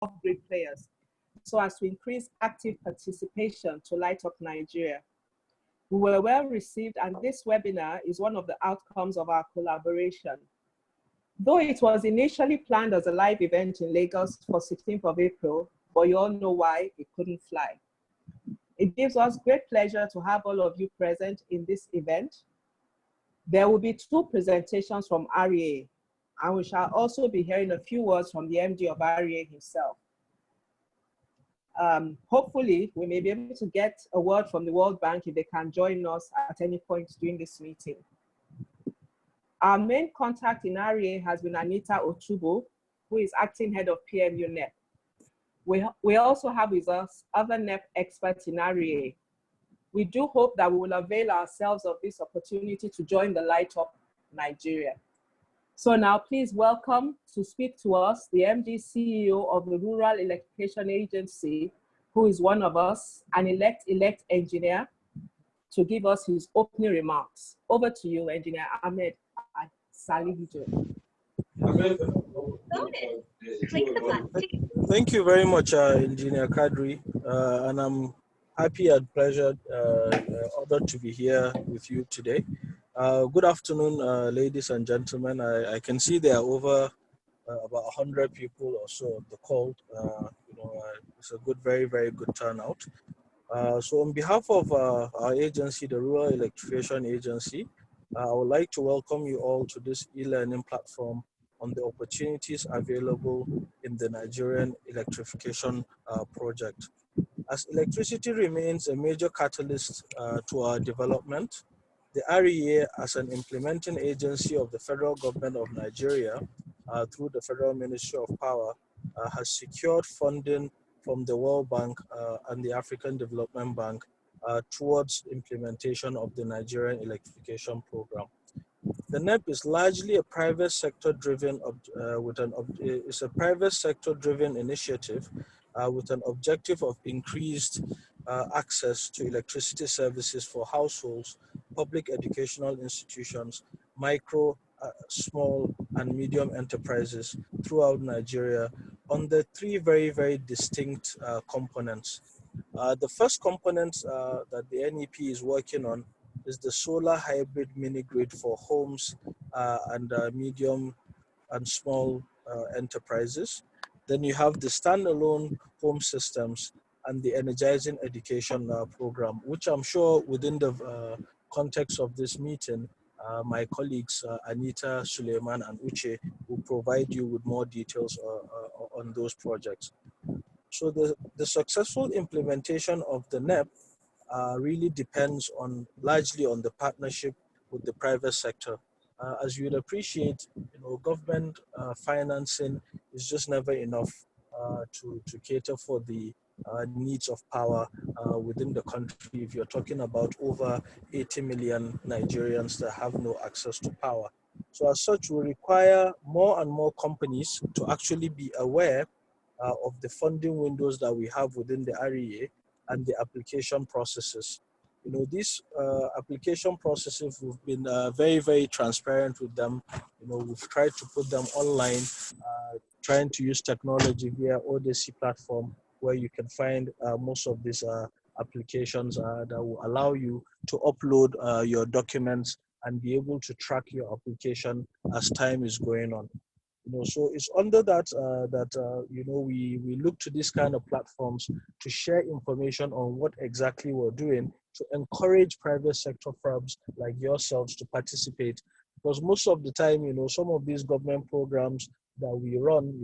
off-grid players so as to increase active participation to light up Nigeria. We were well received, and this webinar is one of the outcomes of our collaboration. Though it was initially planned as a live event in Lagos for 16th of April, but you all know why it couldn't fly. It gives us great pleasure to have all of you present in this event. There will be 2 presentations from REA, and we shall also be hearing a few words from the MD of REA himself. Hopefully, we may be able to get a word from the World Bank if they can join us at any point during this meeting. Our main contact in REA has been Anita Otubo, who is acting head of PMU NEP. We also have with us other NEP experts in REA. We do hope that we will avail ourselves of this opportunity to join the Light Up Nigeria. So now please welcome to speak to us the MD CEO of the Rural Electrification Agency, who is one of us, an elect engineer, to give us his opening remarks. Over to you, Engineer Ahmed Salihijo. Thank you very much, Engineer Kadri, and I'm happy and pleasured, honored to be here with you today. Good afternoon, ladies and gentlemen. I can see there are over about 100 people or so on the call. It's a good, very, very good turnout. So on behalf of our agency, the Rural Electrification Agency, I would like to welcome you all to this e-learning platform on the opportunities available in the Nigerian electrification project. As electricity remains a major catalyst to our development, the REA, as an implementing agency of the federal government of Nigeria, through the Federal Ministry of Power, has secured funding from the World Bank and the African Development Bank towards implementation of the Nigerian electrification program. The NEP is largely a private sector driven initiative with an objective of increased access to electricity services for households, public educational institutions, micro, small and medium enterprises throughout Nigeria under 3 very, very distinct components. The first component that the NEP is working on is the solar hybrid mini grid for homes and medium and small enterprises. Then you have the standalone home systems and the energizing education program, which I'm sure within the context of this meeting, my colleagues Anita, Suleiman and Uche will provide you with more details on those projects. So the successful implementation of the NEP really depends largely on the partnership with the private sector. As you'd appreciate, government financing is just never enough to cater for the needs of power within the country. If you're talking about over 80 million Nigerians that have no access to power. So as such, we require more and more companies to actually be aware of the funding windows that we have within the REA and the application processes. These application processes, we've been very, very transparent with them. We've tried to put them online, trying to use technology via Odyssey platform, where you can find most of these applications that will allow you to upload your documents and be able to track your application as time is going on. So it's under that we look to these kind of platforms to share information on what exactly we're doing to encourage private sector firms like yourselves to participate. Because most of the time, some of these government programs that we run,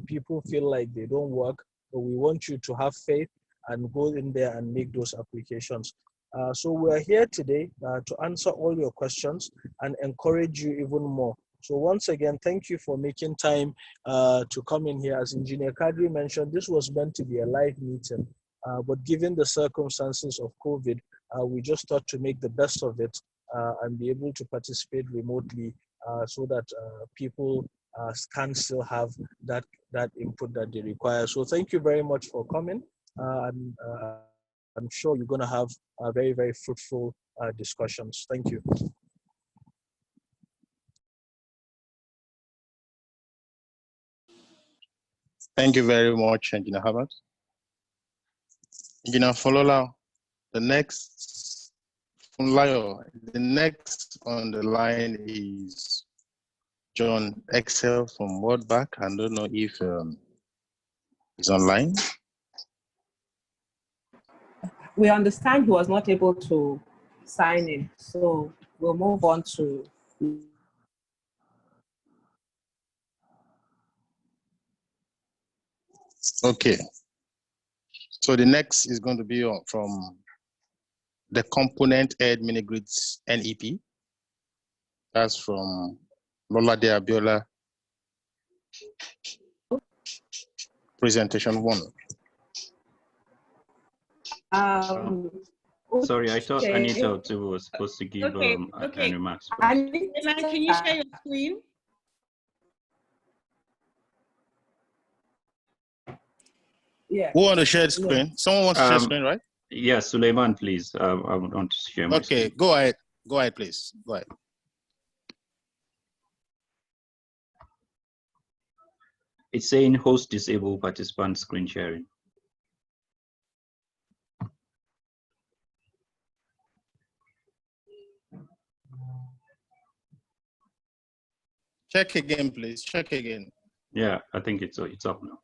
people feel like they don't work, but we want you to have faith and go in there and make those applications. So we're here today to answer all your questions and encourage you even more. So once again, thank you for making time to come in here. As Engineer Kadri mentioned, this was meant to be a live meeting, but given the circumstances of COVID, we just thought to make the best of it and be able to participate remotely so that people can still have that input that they require. So thank you very much for coming. And I'm sure you're going to have very, very fruitful discussions. Thank you. Thank you very much, Engineer Hamad. Engineer Folola, the next on the line is John Excel from World Bank. I don't know if he's online. We understand he was not able to sign in, so we'll move on to. Okay. So the next is going to be from the component head mini-grids NEP. That's from Lolade Abiola. Presentation 1. Sorry, I thought okay. Anita Otubu was supposed to give okay. remarks. Anita, can you share your screen? Yeah. Who want to share the screen? Yeah. Someone wants to share the screen, right? Yes, Suleiman, please. I want to share my screen. Okay, go ahead. Go ahead, please. Go ahead. It's saying host disable participant screen sharing. Check again, please. Check again. Yeah, I think it's up now.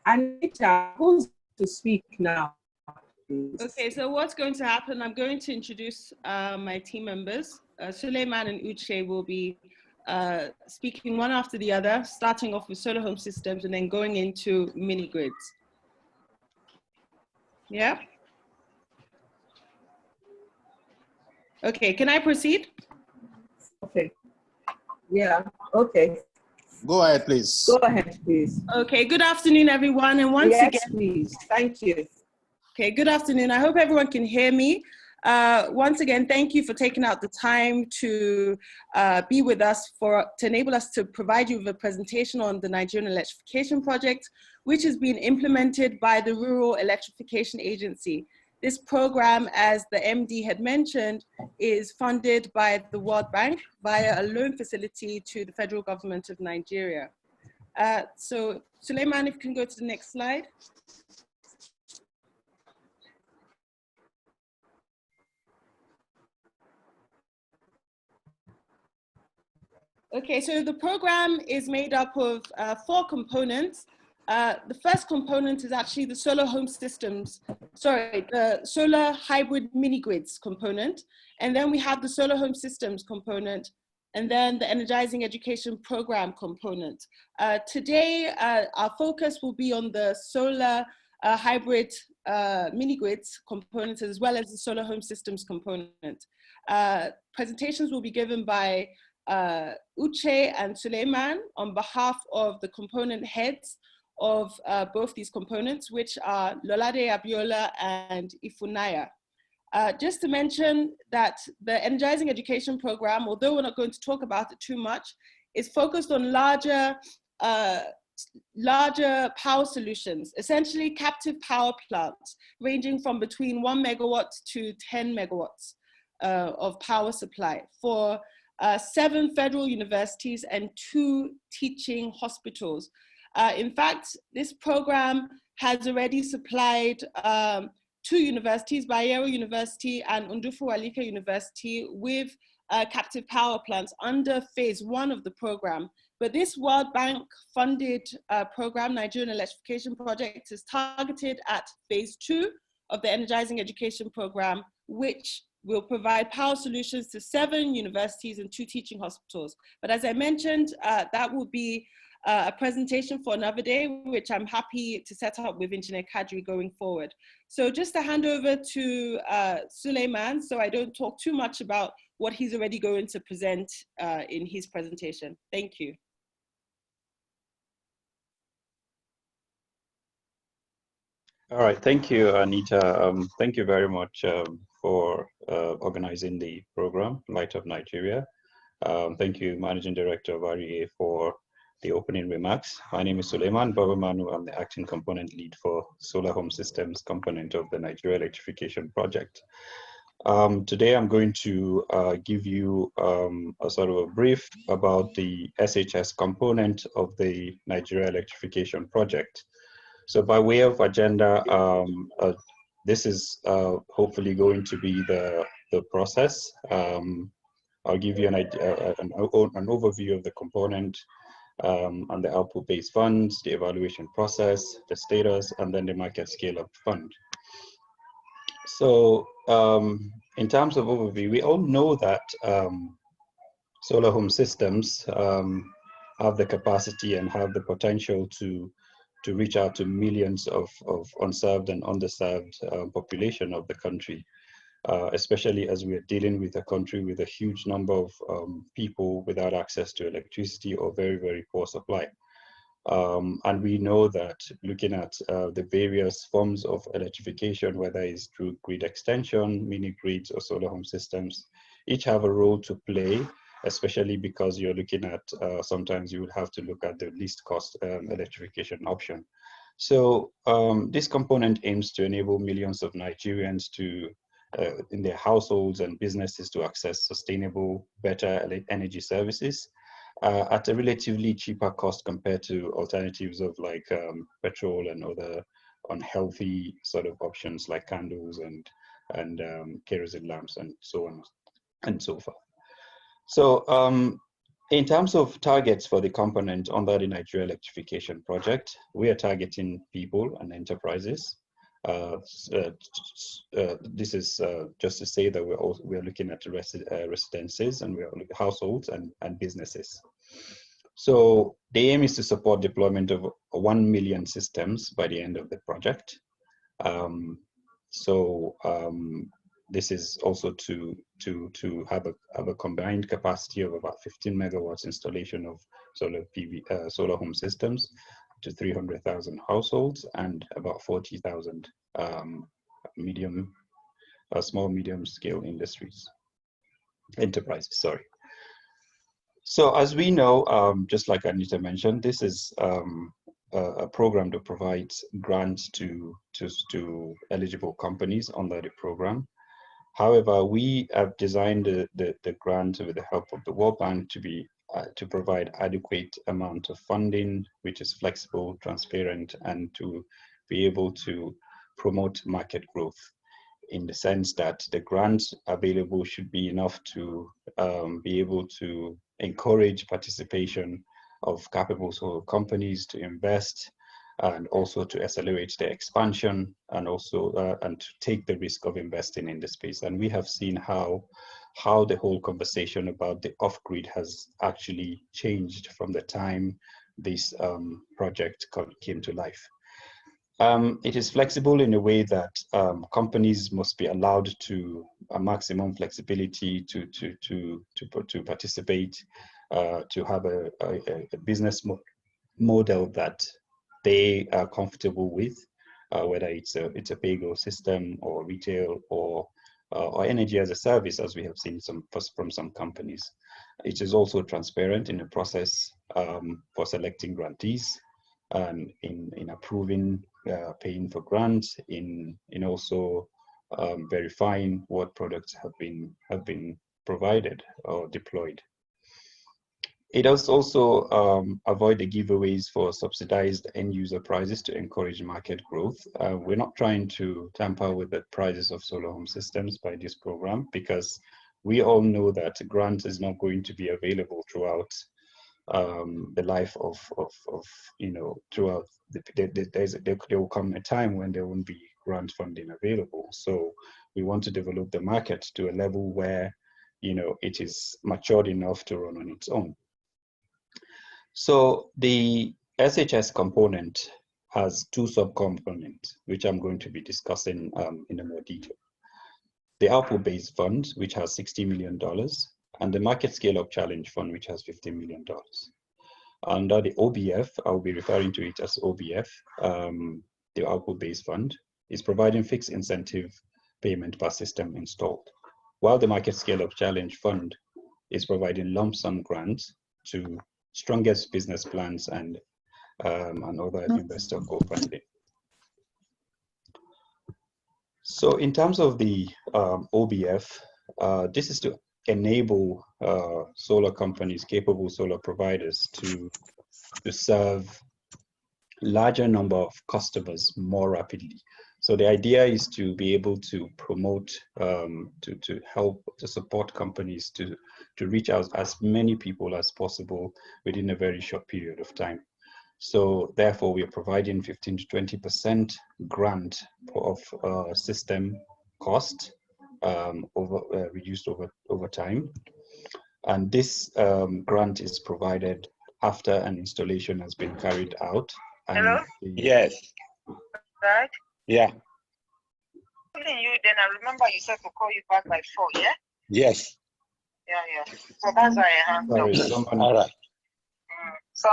Anita, who's to speak now? Please? Okay, so what's going to happen, I'm going to introduce my team members. Suleiman and Uche will be speaking one after the other, starting off with solar home systems and then going into mini grids. Yeah? Okay, can I proceed? Okay. Yeah, okay. Go ahead, please. Go ahead, please. Okay, good afternoon, everyone. And once Yes, again, please. Thank you. okay, good afternoon. I hope everyone can hear me. Once again, thank you for taking out the time to be with us to enable us to provide you with a presentation on the Nigerian Electrification Project, which is being implemented by the Rural Electrification Agency. This program, as the MD had mentioned, is funded by the World Bank via a loan facility to the federal government of Nigeria. So Suleiman, if you can go to the next slide. Okay, so the program is made up of 4 components. The first component is actually the solar home systems, the solar hybrid mini grids component. And then we have the solar home systems component, and then the energizing education program component. Today, our focus will be on the solar hybrid mini grids component, as well as the solar home systems component. Presentations will be given by Uche and Suleiman on behalf of the component heads of both these components, which are Lolade Abiola and Ifunaya. Just to mention that the Energizing Education Program, although we're not going to talk about it too much, is focused on larger power solutions, essentially captive power plants, ranging from between 1 megawatt to 10 megawatts of power supply for 7 federal universities and 2 teaching hospitals. In fact, this program has already supplied 2 universities, Bayero University and Undufu Alika University, with captive power plants under phase 1 of the program. But this World Bank funded program, Nigerian Electrification Project, is targeted at phase 2 of the Energizing Education Program, which will provide power solutions to 7 universities and 2 teaching hospitals. But as I mentioned, that will be a presentation for another day, which I'm happy to set up with Engineer Kadri going forward. So just to hand over to Suleiman, so I don't talk too much about what he's already going to present in his presentation. Thank you. All right, thank you, Anita. Thank you very much for organizing the program, Light of Nigeria. Thank you, Managing Director of REA, for the opening remarks. My name is Suleiman Babamanu. I'm the acting component lead for Solar Home Systems component of the Nigeria Electrification project. Today I'm going to give you a sort of a brief about the SHS component of the Nigeria Electrification project. So by way of agenda, this is hopefully going to be the process. I'll give you an overview of the component and the output-based funds, the evaluation process, the status, and then the market scale-up fund. So in terms of overview, we all know that solar home systems have the capacity and have the potential to reach out to millions of unserved and underserved population of the country, especially as we are dealing with a country with a huge number of people without access to electricity or very, very poor supply. And we know that looking at the various forms of electrification, whether it's through grid extension, mini grids, or solar home systems, each have a role to play, especially because you're looking at, sometimes you would have to look at the least cost electrification option. So this component aims to enable millions of Nigerians to, in their households and businesses, to access sustainable, better energy services at a relatively cheaper cost compared to alternatives of like petrol and other unhealthy sort of options like candles and kerosene lamps and so on and so forth. So in terms of targets for the component under the Nigeria Electrification project, we are targeting people and enterprises. This is just to say that we're looking at residences, and we're looking at households and businesses. So the aim is to support deployment of 1 million systems by the end of the project. This is also to have a combined capacity of about 15 megawatts installation of solar PV solar home systems to 300,000 households and about 40,000 small medium scale enterprises. Sorry. So as we know, just like Anita mentioned, this is a program that provides grants to eligible companies under the program. However, we have designed the grant with the help of the World Bank to provide adequate amount of funding, which is flexible, transparent, and to be able to promote market growth, in the sense that the grants available should be enough to be able to encourage participation of capable solar companies to invest, and also to accelerate their expansion, and also and to take the risk of investing in the space. And we have seen how the whole conversation about the off-grid has actually changed from the time this project came to life. It is flexible in a way that companies must be allowed to a maximum flexibility to participate, to have a business model that they are comfortable with, whether it's a pay-go system or retail or energy as a service, as we have seen from some companies. It is also transparent in the process for selecting grantees, and in approving, paying for grants, in also verifying what products have been provided or deployed. It does also avoid the giveaways for subsidized end user prices to encourage market growth. We're not trying to tamper with the prices of solar home systems by this program, because we all know that grant is not going to be available throughout the life of throughout there will come a time when there won't be grant funding available. So we want to develop the market to a level where it is matured enough to run on its own. So the SHS component has two subcomponents, which I'm going to be discussing in a more detail. The output-based fund, which has $60 million, and the market scale-up challenge fund, which has $15 million. Under the OBF, I'll be referring to it as OBF, the output-based fund is providing fixed incentive payment per system installed, while the market scale-up challenge fund is providing lump sum grants to strongest business plans and other investor co-funding. So in terms of the OBF, this is to enable solar companies, capable solar providers, to serve larger number of customers more rapidly. So the idea is to be able to promote, to help, to support companies to reach out as many people as possible within a very short period of time. So therefore, we are providing 15 to 20% grant of system cost reduced over time. And this grant is provided after an installation has been carried out. And hello? Yes. Right? Yeah. You then I remember you said to call you back by 4, yeah? Yes. Yeah. So that's why I hung up. All right. So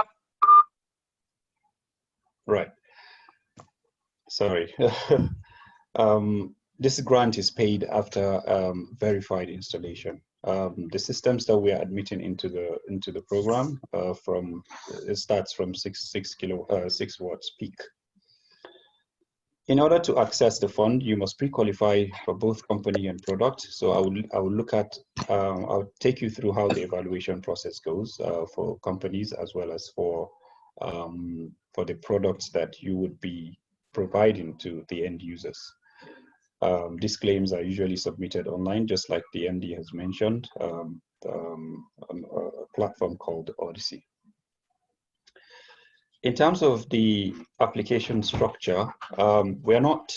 right. Sorry. This grant is paid after verified installation. The systems that we are admitting into the program it starts from 6 watts peak. In order to access the fund, you must pre-qualify for both company and product. So I will look at I'll take you through how the evaluation process goes for companies as well as for the products that you would be providing to the end users. These claims are usually submitted online, just like the MD has mentioned, on a platform called Odyssey. In terms of the application structure, we're not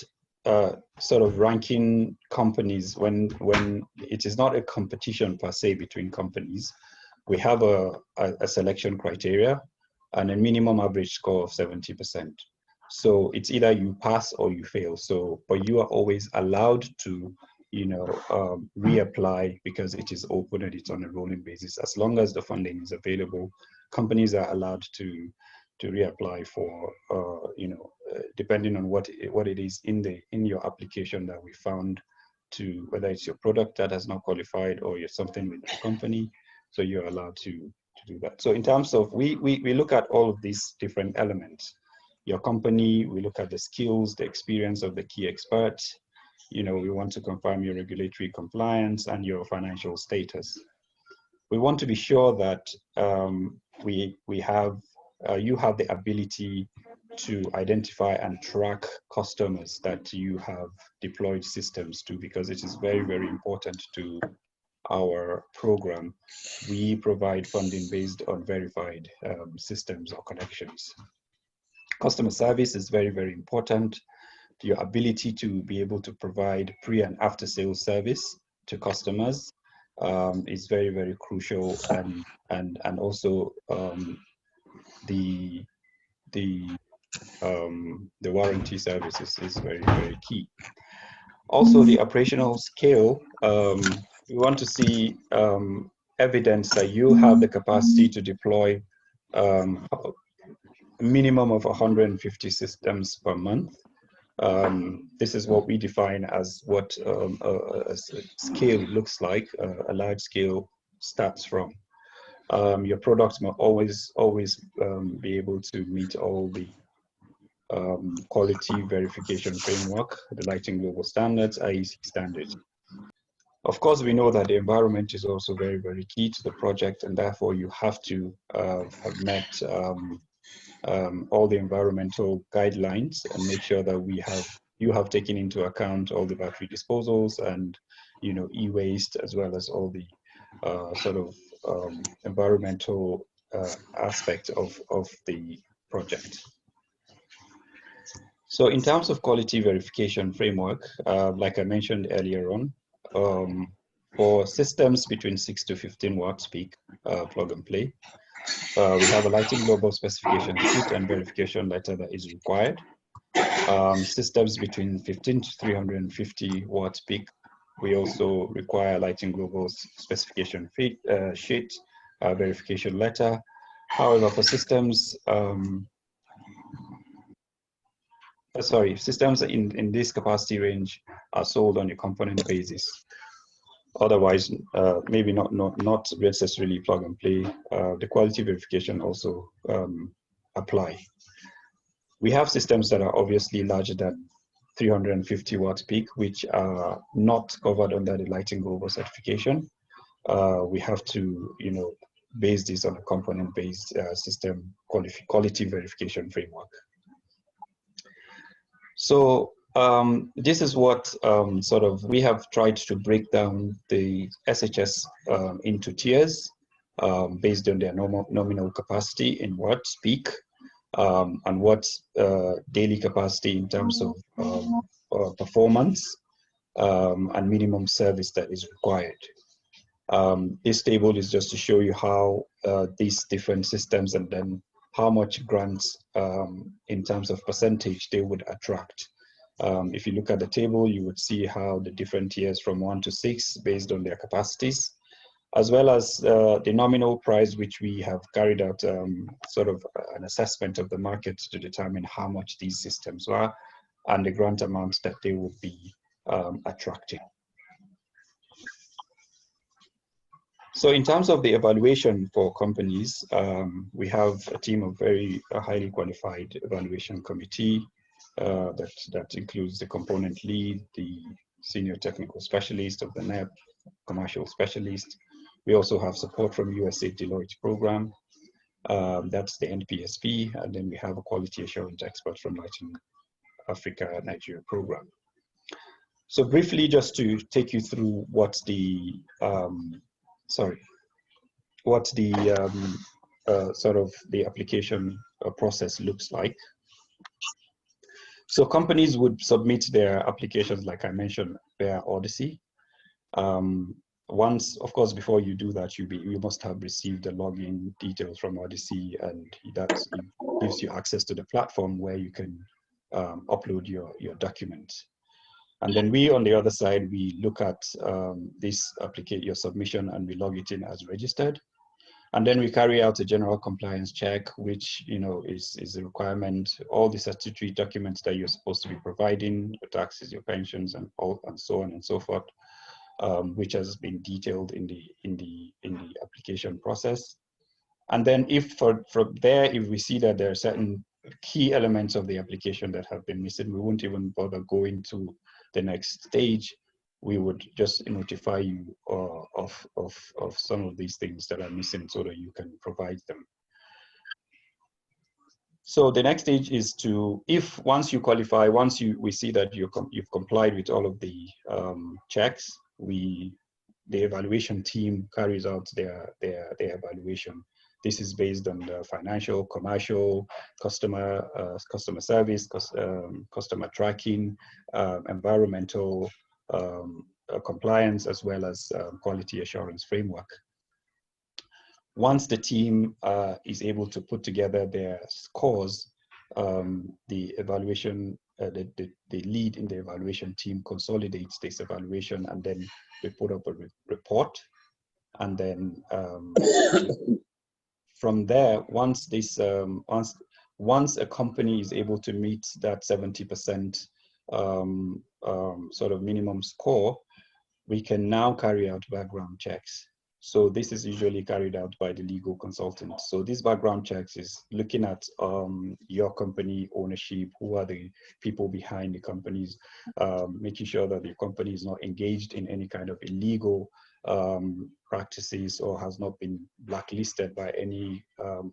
sort of ranking companies when it is not a competition per se between companies. We have a selection criteria and a minimum average score of 70%. So it's either you pass or you fail. So, but you are always allowed to, reapply because it is open and it's on a rolling basis. As long as the funding is available, companies are allowed to reapply for, depending on what it is in your application that we found, to whether it's your product that has not qualified or you're something with the company. So you're allowed to do that. So in terms of, we look at all of these different elements. Your company, we look at the skills, the experience of the key experts. We want to confirm your regulatory compliance and your financial status. We want to be sure that you have the ability to identify and track customers that you have deployed systems to, because it is very, very important to our program. We provide funding based on verified systems or connections. Customer service is very, very important. Your ability to be able to provide pre and after sales service to customers is very, very crucial, and also the warranty services is very, very key. Also, the operational scale, we want to see evidence that you have the capacity to deploy a minimum of 150 systems per month. This is what we define as what a scale looks like. A large scale starts from. Your products must always be able to meet all the quality verification framework, the Lighting Global Standards, IEC standards. Of course, we know that the environment is also very, very key to the project, and therefore you have to have met all the environmental guidelines and make sure that you have taken into account all the battery disposals and e-waste, as well as all the environmental aspect of the project. So in terms of quality verification framework, like I mentioned earlier on, for systems between 6 to 15 watts peak, plug and play, we have a Lighting Global specification sheet and verification letter that is required. Systems between 15 to 350 watts peak, we also require Lighting Global's specification sheet, verification letter. However, for systems, systems in this capacity range are sold on a component basis. Otherwise, maybe not necessarily plug and play. The quality verification also apply. We have systems that are obviously larger than 350 watts peak, which are not covered under the Lighting Global certification. We have to, base this on a component-based system quality verification framework. So this is what we have tried to break down the SHS into tiers based on their nominal capacity in watts peak and what daily capacity in terms of performance and minimum service that is required. This table is just to show you how these different systems and then how much grants in terms of percentage they would attract. If you look at the table, you would see how the different tiers from 1 to 6 based on their capacities, as well as the nominal price, which we have carried out sort of an assessment of the market to determine how much these systems are and the grant amounts that they would be attracting. So in terms of the evaluation for companies, we have a team of very highly qualified evaluation committee that includes the component lead, the senior technical specialist of the NEP, commercial specialist. We also have support from USA Deloitte program. That's the NPSP, and then we have a quality assurance expert from Latin Africa, Nigeria program. So briefly, just to take you through what the sort of the application process looks like. So companies would submit their applications, like I mentioned, via Odyssey. Once, of course, before you do that, you must have received the login details from Odyssey, and that gives you access to the platform where you can upload your documents. And then we, on the other side, we look at your submission, and we log it in as registered. And then we carry out a general compliance check, which is a requirement. All the statutory documents that you're supposed to be providing, your taxes, your pensions, and so on and so forth, which has been detailed in the application process. And then from there, if we see that there are certain key elements of the application that have been missing, we won't even bother going to the next stage. We would just notify you of some of these things that are missing so that you can provide them. So the next stage is once you qualify, we see that you've complied with all of the checks, the evaluation team carries out their evaluation. This is based on the financial, commercial, customer service, customer tracking, environmental compliance, as well as quality assurance framework. Once the team is able to put together their scores, the evaluation, the lead in the evaluation team consolidates this evaluation, and then we put up a report. And then from there, once a company is able to meet that 70% sort of minimum score, we can now carry out background checks. So this is usually carried out by the legal consultant. So these background checks is looking at your company ownership, who are the people behind the companies, making sure that the company is not engaged in any kind of illegal practices or has not been blacklisted by any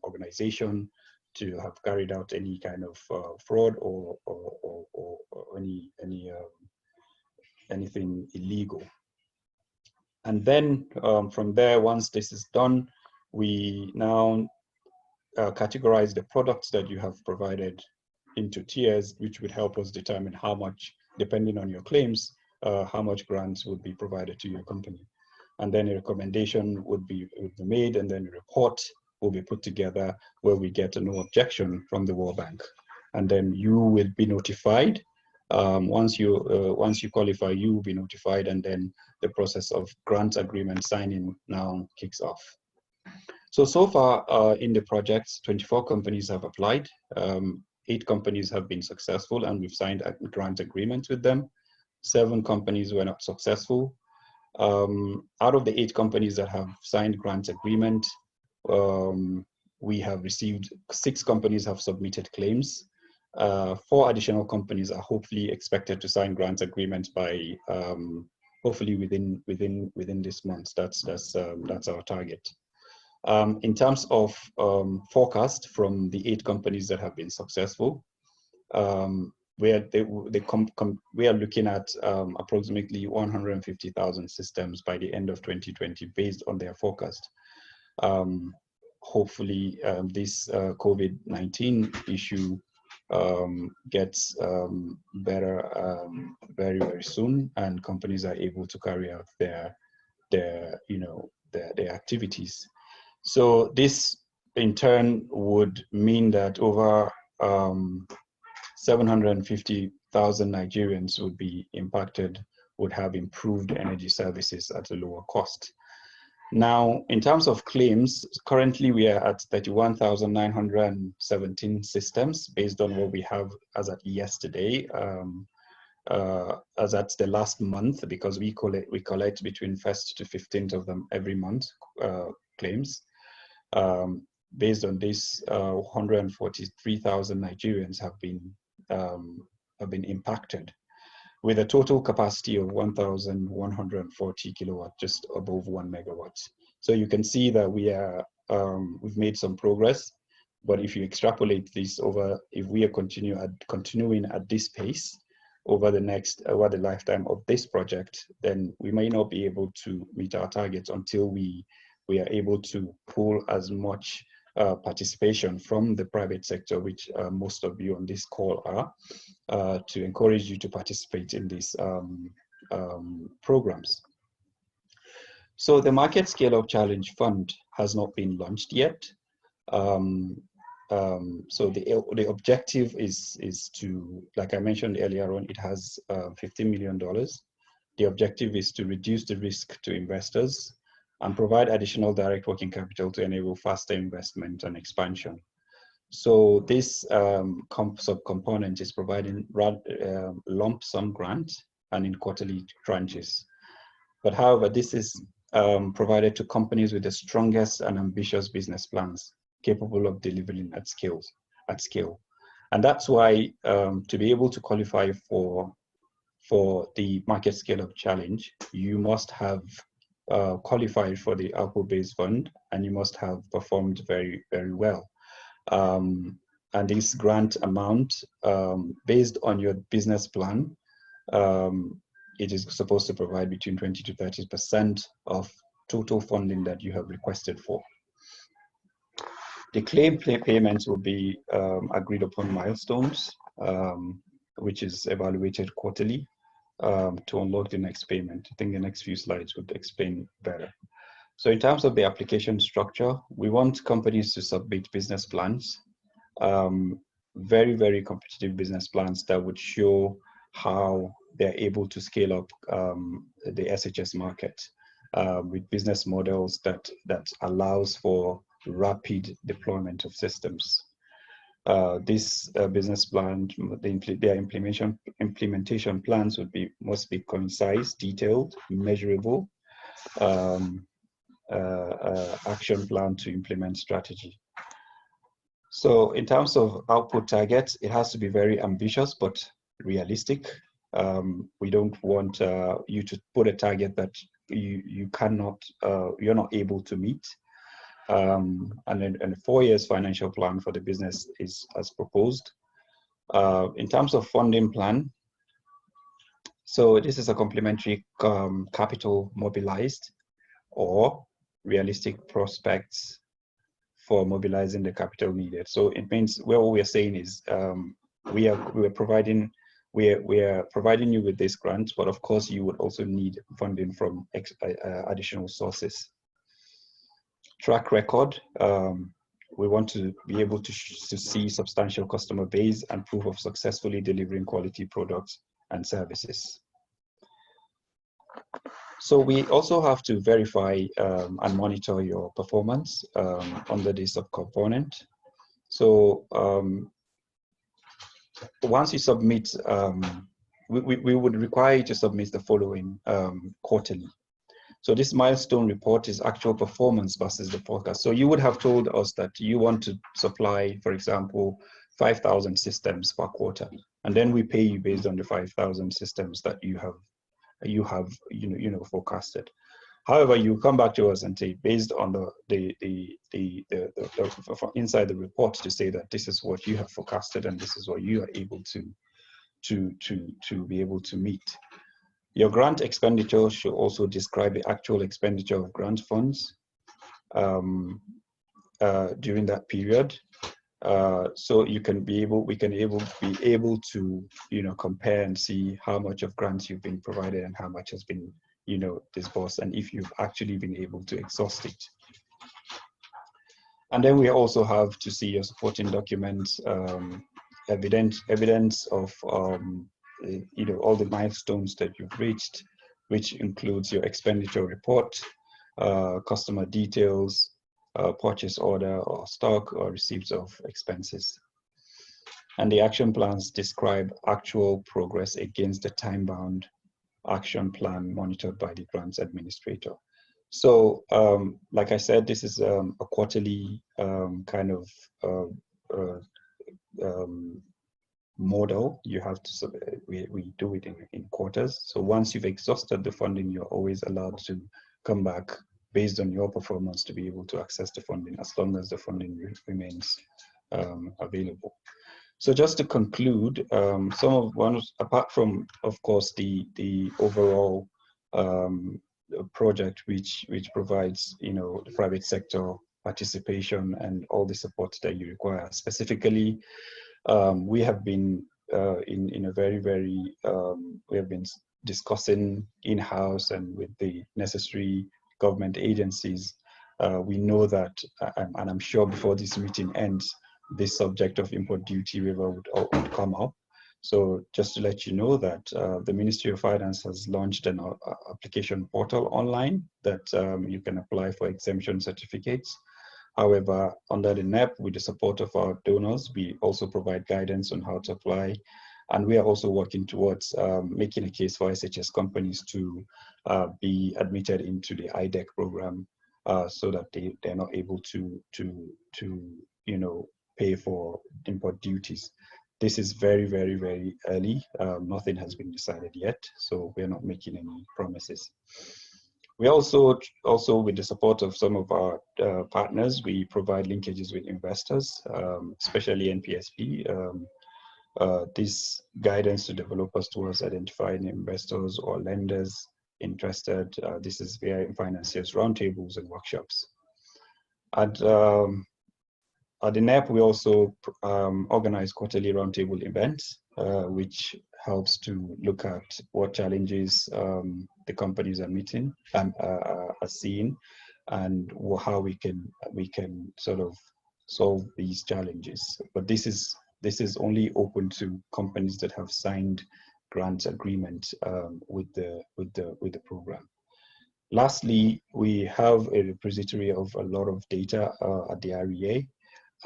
organization to have carried out any kind of fraud or anything illegal. And then from there, once this is done, we now categorize the products that you have provided into tiers, which would help us determine how much, depending on your claims, how much grants would be provided to your company. And then a recommendation would be made, and then a report will be put together where we get a no objection from the World Bank. And then you will be notified. Once you qualify, you will be notified, and then the process of grant agreement signing now kicks off. So far in the projects, 24 companies have applied. 8 companies have been successful, and we've signed a grant agreement with them. 7 companies were not successful. Out of the 8 companies that have signed grant agreement, we have received 6 companies have submitted claims. 4 additional companies are hopefully expected to sign grant agreements by hopefully within this month. That's our target. In terms of forecast from the 8 companies that have been successful, we are looking at approximately 150,000 systems by the end of 2020 based on their forecast. Hopefully this COVID-19 issue gets better very, very soon, and companies are able to carry out their activities. So this in turn would mean that over 750,000 Nigerians would be impacted, would have improved energy services at a lower cost. Now, in terms of claims, currently we are at 31,917 systems based on what we have as at yesterday, as at the last month, because we collect between 1st to 15th of them every month, claims. Based on this, 143,000 Nigerians have been impacted, with a total capacity of 1,140 kilowatts, just above 1 megawatt. So you can see that we've made some progress, but if you extrapolate this over, if we are continuing at this pace over the lifetime of this project, then we may not be able to meet our targets until we are able to pull as much participation from the private sector, which most of you on this call are, to encourage you to participate in these programs. So the Market Scale Up Challenge Fund has not been launched yet. So the objective is to, like I mentioned earlier on, it has $15 million. The objective is to reduce the risk to investors and provide additional direct working capital to enable faster investment and expansion. So this subcomponent is providing lump sum grant and in quarterly tranches. But however, this is provided to companies with the strongest and ambitious business plans capable of delivering at scale. And that's why to be able to qualify for the Market Scale Up Challenge, you must have qualified for the APWEN-based fund, and you must have performed very, very well. And this grant amount, based on your business plan, it is supposed to provide between 20 to 30% of total funding that you have requested for. The claim payments will be agreed upon milestones, which is evaluated quarterly. To unlock the next payment. I think the next few slides would explain better. So in terms of the application structure, we want companies to submit business plans, very, very competitive business plans that would show how they're able to scale up the SHS market with business models that allows for rapid deployment of systems. This business plan, their implementation plans must be concise, detailed, measurable, action plan to implement strategy. So in terms of output targets, it has to be very ambitious but realistic. We don't want you to put a target that you're not able to meet. And then a 4 years financial plan for the business is as proposed. In terms of funding plan, so this is a complementary capital mobilized or realistic prospects for mobilizing the capital needed. So it means what we're saying is we are providing you with this grant, but of course you would also need funding from additional sources. Track record, we want to be able to see substantial customer base and proof of successfully delivering quality products and services. So we also have to verify and monitor your performance under this subcomponent. So once you submit, we would require you to submit the following quarterly. So this milestone report is actual performance versus the forecast. So you would have told us that you want to supply, for example, 5,000 systems per quarter, and then we pay you based on the 5,000 systems that you have forecasted. However, you come back to us and say, based on the inside the report, to say that this is what you have forecasted and this is what you are able to be able to meet. Your grant expenditure should also describe the actual expenditure of grant funds during that period. So we can be able to compare and see how much of grants you've been provided and how much has been disbursed, and if you've actually been able to exhaust it. And then we also have to see your supporting documents, evidence of all the milestones that you've reached, which includes your expenditure report, customer details, purchase order or stock or receipts of expenses. And the action plans describe actual progress against the time-bound action plan monitored by the grants administrator. So, like I said, this is a quarterly kind of model. You have to, we do it in quarters. So once you've exhausted the funding, you're always allowed to come back based on your performance to be able to access the funding, as long as the funding remains available. So just to conclude, apart from, of course, the overall project which provides the private sector participation and all the support that you require, specifically, we have been in a very we have been discussing in-house and with the necessary government agencies. We know that, and I'm sure before this meeting ends, this subject of import duty waiver would come up. So just to let you know that the Ministry of Finance has launched an application portal online that you can apply for exemption certificates. However, under the NEP, with the support of our donors, we also provide guidance on how to apply. And we are also working towards making a case for SHS companies to be admitted into the IDEC program so that they're not able to pay for import duties. This is very early. Nothing has been decided yet, so we're not making any promises. We also, with the support of some of our partners, we provide linkages with investors, especially NPSP. This guidance to developers towards identifying investors or lenders interested. This is via financiers roundtables and workshops. At the NEP, we also organize quarterly roundtable events, which helps to look at what challenges the companies are meeting and are seeing, and how we can sort of solve these challenges. But this is only open to companies that have signed grant agreement with the program. Lastly, we have a repository of a lot of data at the REA.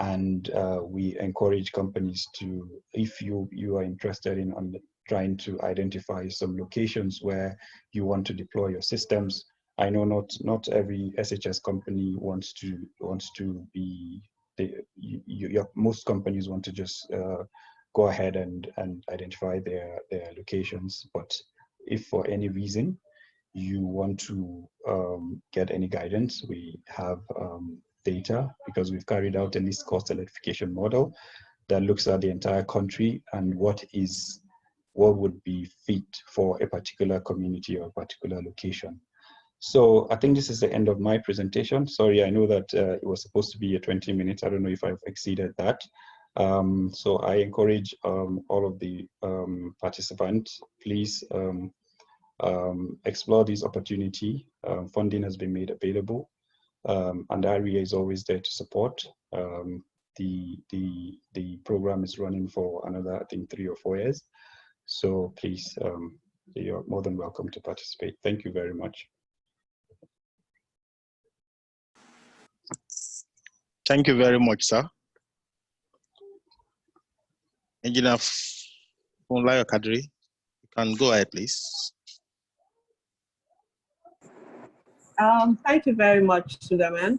And we encourage companies to, if you are interested in trying to identify some locations where you want to deploy your systems. I know not every SHS company wants to be, most companies want to just go ahead and identify their locations. But if for any reason you want to get any guidance, we have data, because we've carried out a least cost electrification model that looks at the entire country and what would be fit for a particular community or a particular location. So I think this is the end of my presentation. Sorry, I know that it was supposed to be a 20 minutes. I don't know if I've exceeded that. So I encourage all of the participants, please explore this opportunity. Funding has been made available. And the REA is always there to support. The program is running for another, I think, 3 or 4 years. So please, you're more than welcome to participate. Thank you very much. Thank you very much, sir. Engineer Funlayo Kadri, you can go ahead, please. Thank you very much, Sudaman.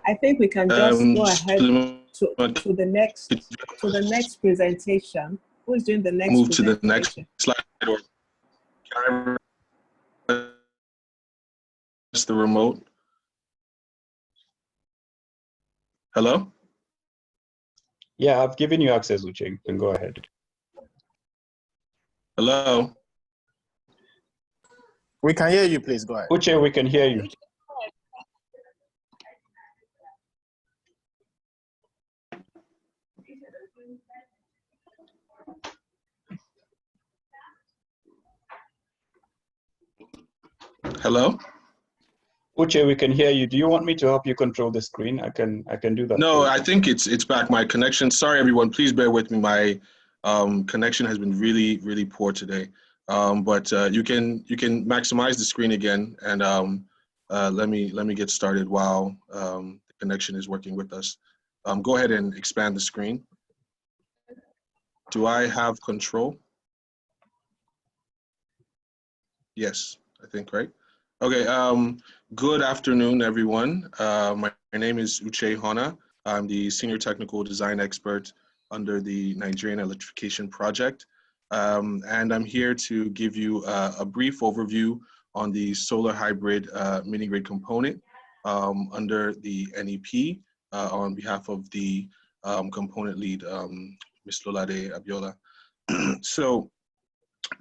I think we can just go ahead to the next presentation. Who is doing the next move presentation? to the next slide, or can I press the remote? Hello? Yeah, I've given you access, Uche. You can go ahead. Hello? We can hear you, please go ahead. Uche, we can hear you. Hello? Uche, we can hear you. Do you want me to help you control the screen? I can do that. No, I think it's back. My connection. Sorry, everyone. Please bear with me. My connection has been really poor today. But you can maximize the screen again, and let me get started while the connection is working with us. Go ahead and expand the screen. Do I have control? Yes, I think, right? Okay, good afternoon, everyone. My name is Uche Hona. I'm the Senior Technical Design Expert under the Nigerian Electrification Project. And I'm here to give you a brief overview on the solar hybrid mini-grid component under the NEP on behalf of the component lead, Ms. Lolade Abiola. So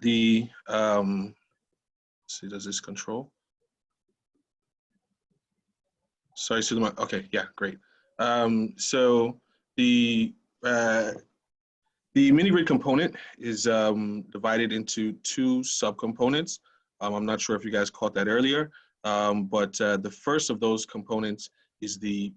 the, see, does this control? Sorry, Suleiman. Okay, yeah, great. So the mini-grid component is divided into two subcomponents. I'm not sure if you guys caught that earlier, but the first of those components is the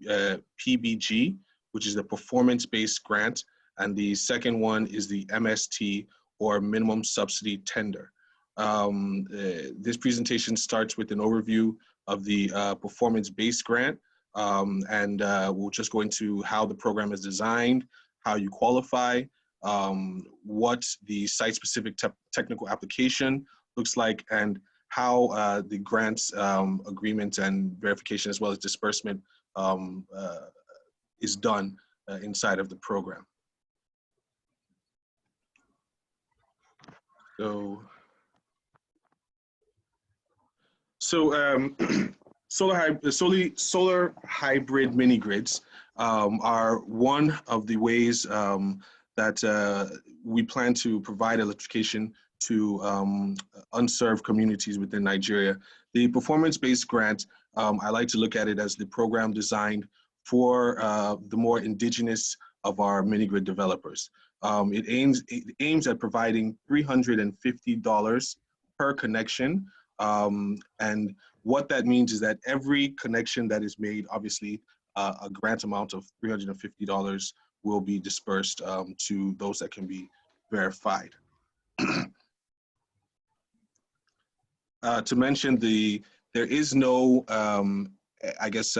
PBG, which is the performance-based grant, and the second one is the MST, or minimum subsidy tender. This presentation starts with an overview of the performance-based grant, and we'll just go into how the program is designed, how you qualify, what the site-specific technical application looks like, and how the grants agreement and verification, as well as disbursement, is done inside of the program. So solar hybrid mini grids are one of the ways that we plan to provide electrification to unserved communities within Nigeria. The performance-based grant, I like to look at it as the program designed for the more indigenous of our mini grid developers. It aims at providing $350 per connection. And what that means is that every connection that is made, obviously, a grant amount of $350 will be dispersed to those that can be verified. To mention, there is no, I guess,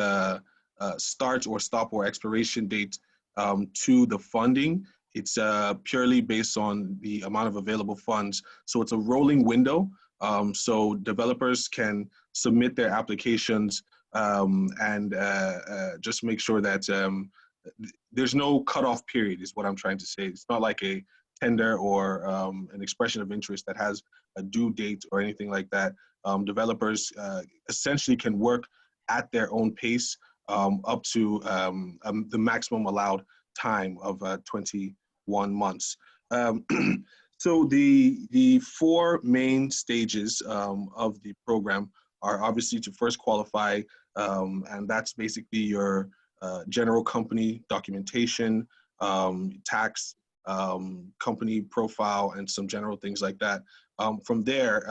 start or stop or expiration date to the funding. It's purely based on the amount of available funds. So it's a rolling window. So developers can submit their applications and just make sure that there's no cutoff period, is what I'm trying to say. It's not like a tender or an expression of interest that has a due date or anything like that. Developers essentially can work at their own pace up to the maximum allowed time of 21 months. So the four main stages of the program are obviously to first qualify, and that's basically your general company documentation, tax, company profile, and some general things like that. From there,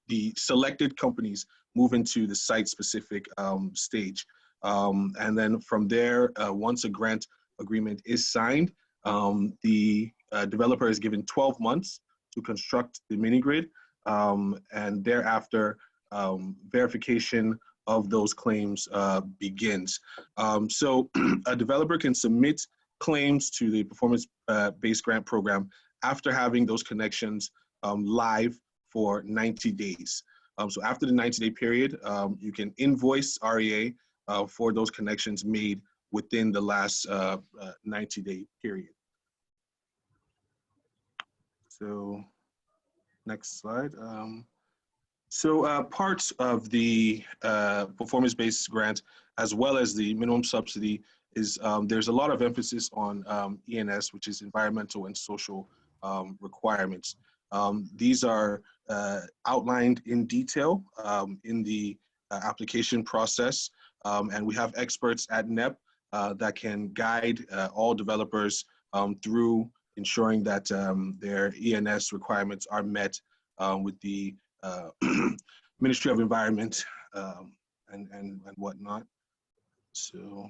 the selected companies move into the site-specific stage. And then from there, once a grant agreement is signed, the developer is given 12 months to construct the mini-grid, and thereafter, verification of those claims begins. So a developer can submit claims to the performance-based grant program after having those connections live for 90 days. So after the 90-day period, you can invoice REA for those connections made within the last 90-day period. So next slide. So parts of the performance-based grant, as well as the minimum subsidy, is there's a lot of emphasis on ENS, which is environmental and social requirements. These are outlined in detail in the application process, and we have experts at NEP that can guide all developers through ensuring that their ENS requirements are met with the Ministry of Environment and whatnot. So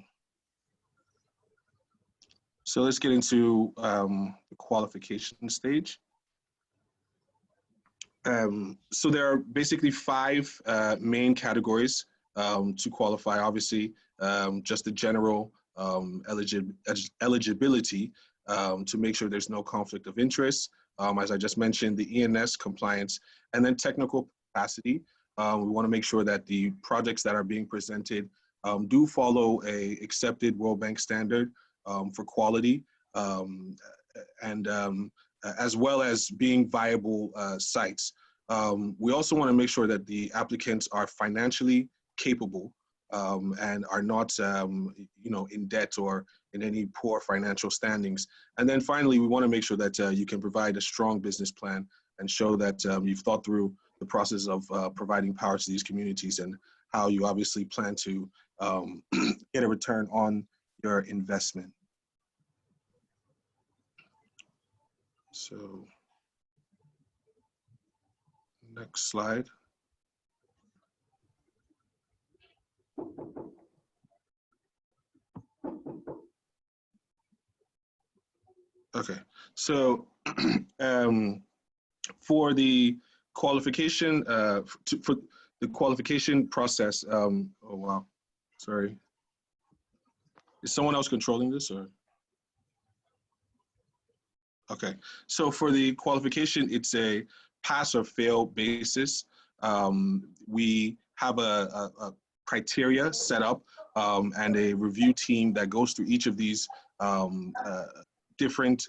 let's get into the qualification stage. So there are basically 5 main categories to qualify. Obviously, just the general eligibility to make sure there's no conflict of interest. As I just mentioned, the ENS compliance, and then technical capacity. We want to make sure that the projects that are being presented do follow a accepted World Bank standard for quality, and as well as being viable sites. We also want to make sure that the applicants are financially capable and are not, in debt or in any poor financial standings. And then finally, we want to make sure that you can provide a strong business plan and show that you've thought through the process of providing power to these communities and how you obviously plan to get a return on your investment. So, next slide. Okay, so for the qualification, for the qualification process, oh wow, sorry. Is someone else controlling this or? Okay, so for the qualification, it's a pass or fail basis. We have a criteria set up and a review team that goes through each of these different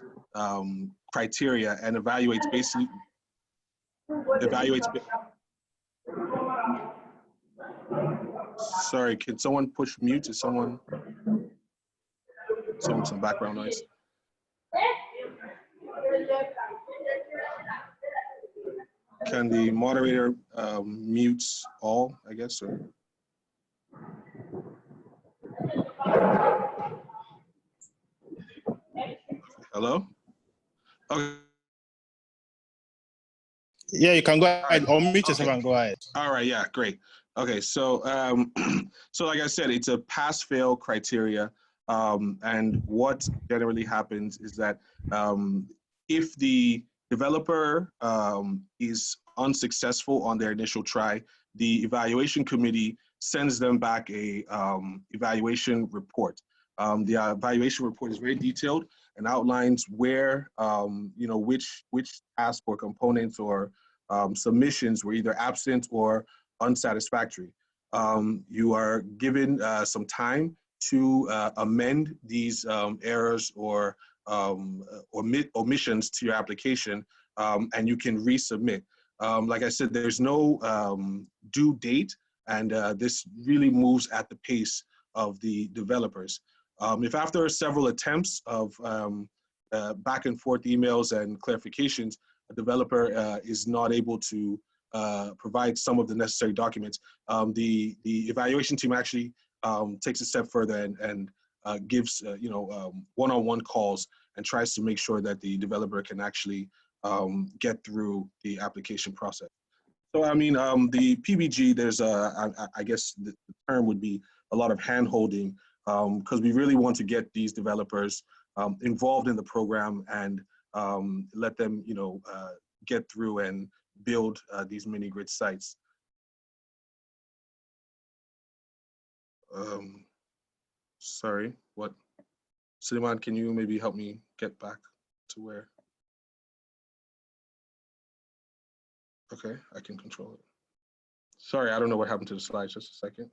criteria and evaluates basically, sorry, can someone push mute? Is someone some background noise? Can the moderator mute all, I guess, or? Hello? Okay. Yeah, you can go ahead. Unmute yourself and go ahead. All right, yeah, great. Okay, so so like I said, it's a pass-fail criteria. And what generally happens is that if the developer is unsuccessful on their initial try, the evaluation committee sends them back a evaluation report. The evaluation report is very detailed and outlines where, which tasks or components or submissions were either absent or unsatisfactory. You are given some time to amend these errors or omissions to your application, and you can resubmit. Like I said, there's no due date, and this really moves at the pace of the developers. If after several attempts of back and forth emails and clarifications, a developer is not able to provide some of the necessary documents, the evaluation team actually takes a step further and gives one-on-one calls and tries to make sure that the developer can actually get through the application process. So I mean, the PBG, there's I guess the term would be a lot of hand-holding, because we really want to get these developers involved in the program and let them get through and build these mini-grid sites. Sorry, what? Suleiman, can you maybe help me get back to where? Okay, I can control it. Sorry, I don't know what happened to the slides. Just a second.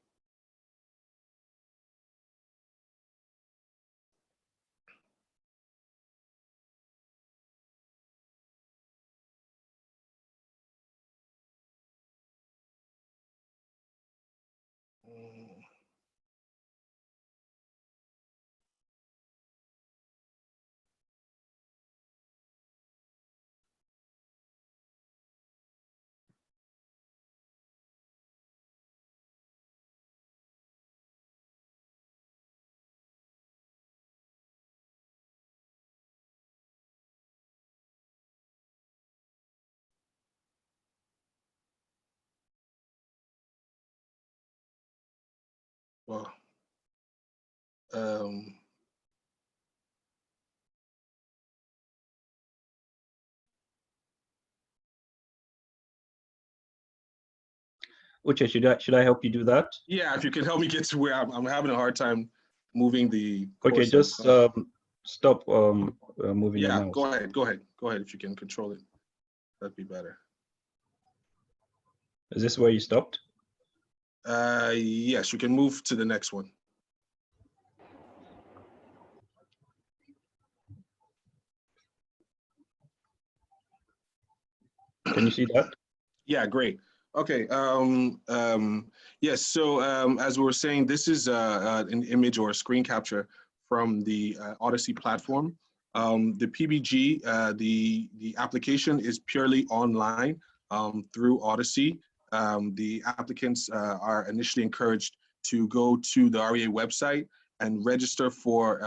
Well, Uche, should I help you do that? yeah, if you can help me get to where I'm having a hard time moving the. Okay, just stop moving your Yeah, mouse. go ahead. If you can control it, that'd be better. Is this where you stopped? Yes, you can move to the next one. Can you see that? Yeah, great. Okay. Yes. So as we were saying, this is an image or a screen capture from the Odyssey platform. The PBG, the application is purely online through Odyssey. The applicants are initially encouraged to go to the REA website and register for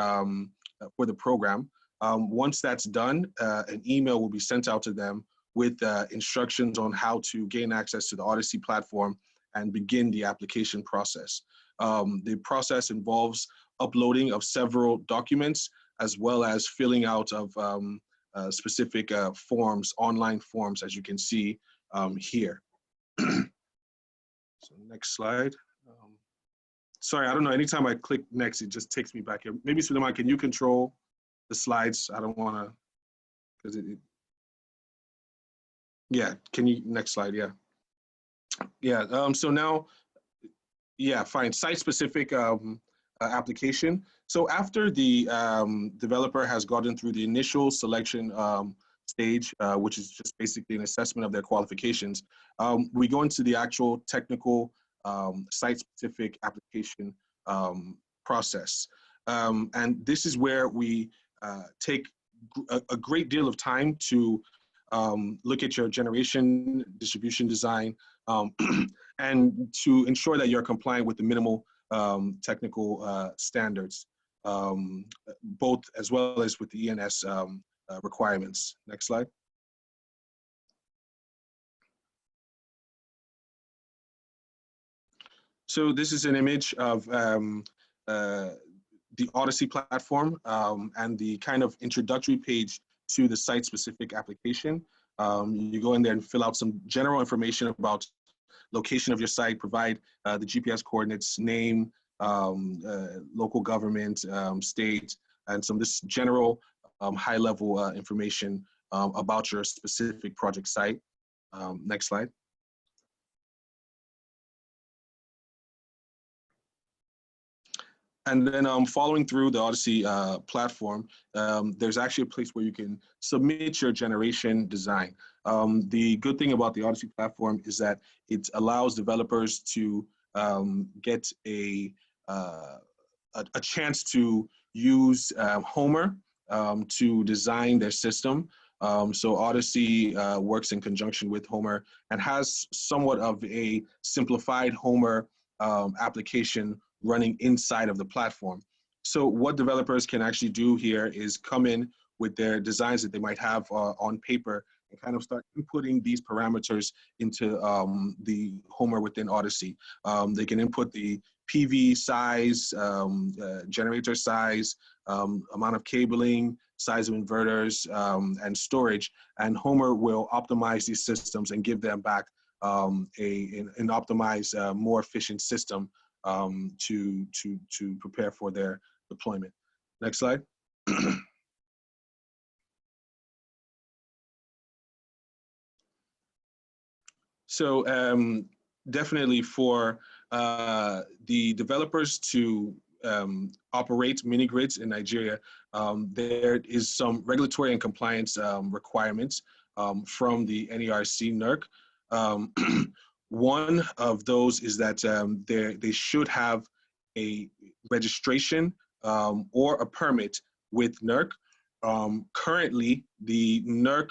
the program. Once that's done, an email will be sent out to them with instructions on how to gain access to the Odyssey platform and begin the application process. The process involves uploading of several documents, as well as filling out of specific forms, online forms, as you can see here. So next slide. Sorry, I don't know, anytime I click next, it just takes me back here. Maybe Suleiman, can you control the slides? I don't wanna, because yeah, can you, next slide, yeah. Yeah, so now, yeah, fine, site-specific application. So after the developer has gotten through the initial selection stage, which is just basically an assessment of their qualifications, we go into the actual technical site-specific application process. And this is where we take a great deal of time to look at your generation distribution design, and to ensure that you're compliant with the minimal technical standards, both as well as with the ENS requirements. Next slide. So this is an image of the Odyssey platform and the kind of introductory page to the site-specific application. You go in there and fill out some general information about location of your site, provide the GPS coordinates, name, local government, state, and some of this general high-level information about your specific project site. Next slide. And then following through the Odyssey platform, there's actually a place where you can submit your generation design. The good thing about the Odyssey platform is that it allows developers to get a chance to use Homer to design their system. So Odyssey works in conjunction with Homer and has somewhat of a simplified Homer application running inside of the platform. So what developers can actually do here is come in with their designs that they might have on paper and kind of start inputting these parameters into the Homer within Odyssey. They can input the PV size, generator size, amount of cabling, size of inverters, and storage, and Homer will optimize these systems and give them back an optimized, more efficient system to prepare for their deployment. Next slide. So definitely for the developers to operate mini grids in Nigeria, there is some regulatory and compliance requirements from the NERC NERC. One of those is that they should have a registration or a permit with NERC. Currently, the NERC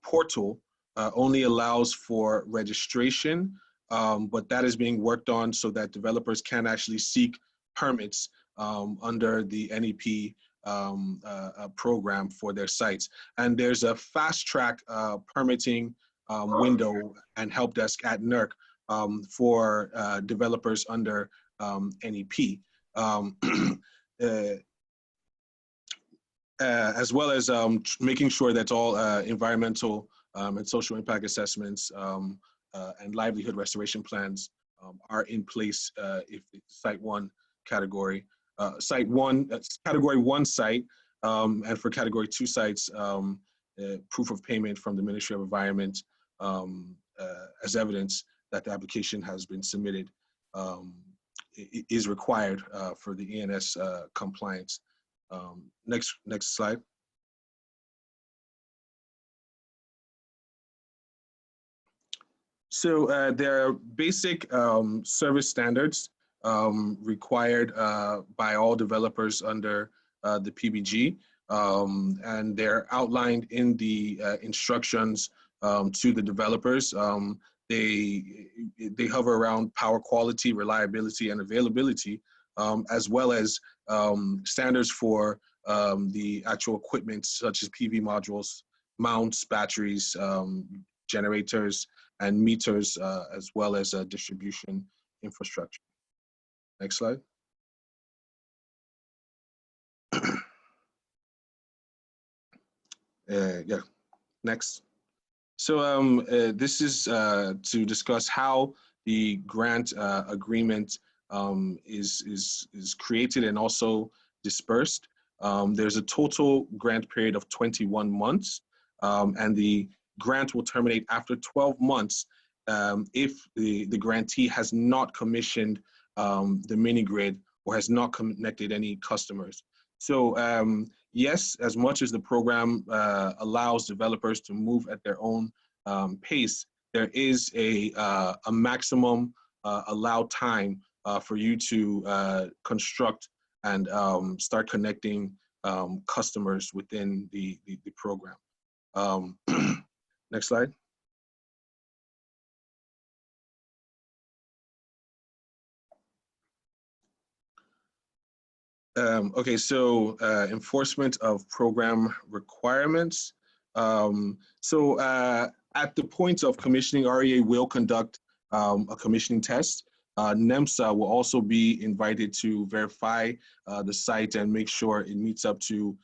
portal only allows for registration, but that is being worked on so that developers can actually seek permits under the NEP program for their sites. And there's a fast track permitting window and help desk at NERC for developers under NEP. As well as making sure that all environmental and social impact assessments and livelihood restoration plans are in place if it's Site 1 category. Site 1, Category 1 site, and for Category 2 sites, proof of payment from the Ministry of Environment as evidence that the application has been submitted is required for the ENS compliance. Next slide. So there are basic service standards required by all developers under the PBG, and they're outlined in the instructions to the developers. They hover around power quality, reliability, and availability, as well as standards for the actual equipment such as PV modules, mounts, batteries, generators, and meters, as well as distribution infrastructure. Next slide. Yeah, next. So this is to discuss how the grant agreement is created and also dispersed. There's a total grant period of 21 months, and the grant will terminate after 12 months if the grantee has not commissioned the mini grid or has not connected any customers. So yes, as much as the program allows developers to move at their own pace, there is a maximum allowed time for you to construct and start connecting customers within the program. Next slide. Okay, so enforcement of program requirements. So at the point of commissioning, REA will conduct a commissioning test. NEMSA will also be invited to verify the site and make sure it meets up to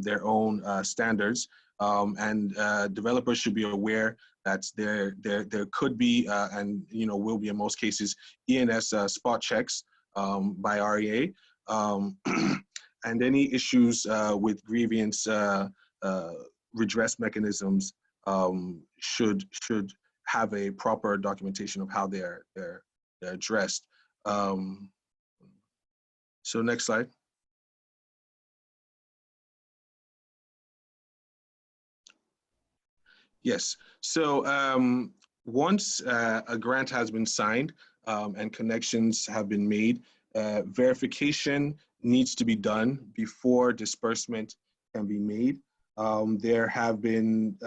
their own standards. And developers should be aware that there could be and will be in most cases ENS spot checks by REA. And any issues with grievance redress mechanisms should have a proper documentation of how they're addressed. So next slide. Yes, so once a grant has been signed and connections have been made, verification needs to be done before disbursement can be made. There have been,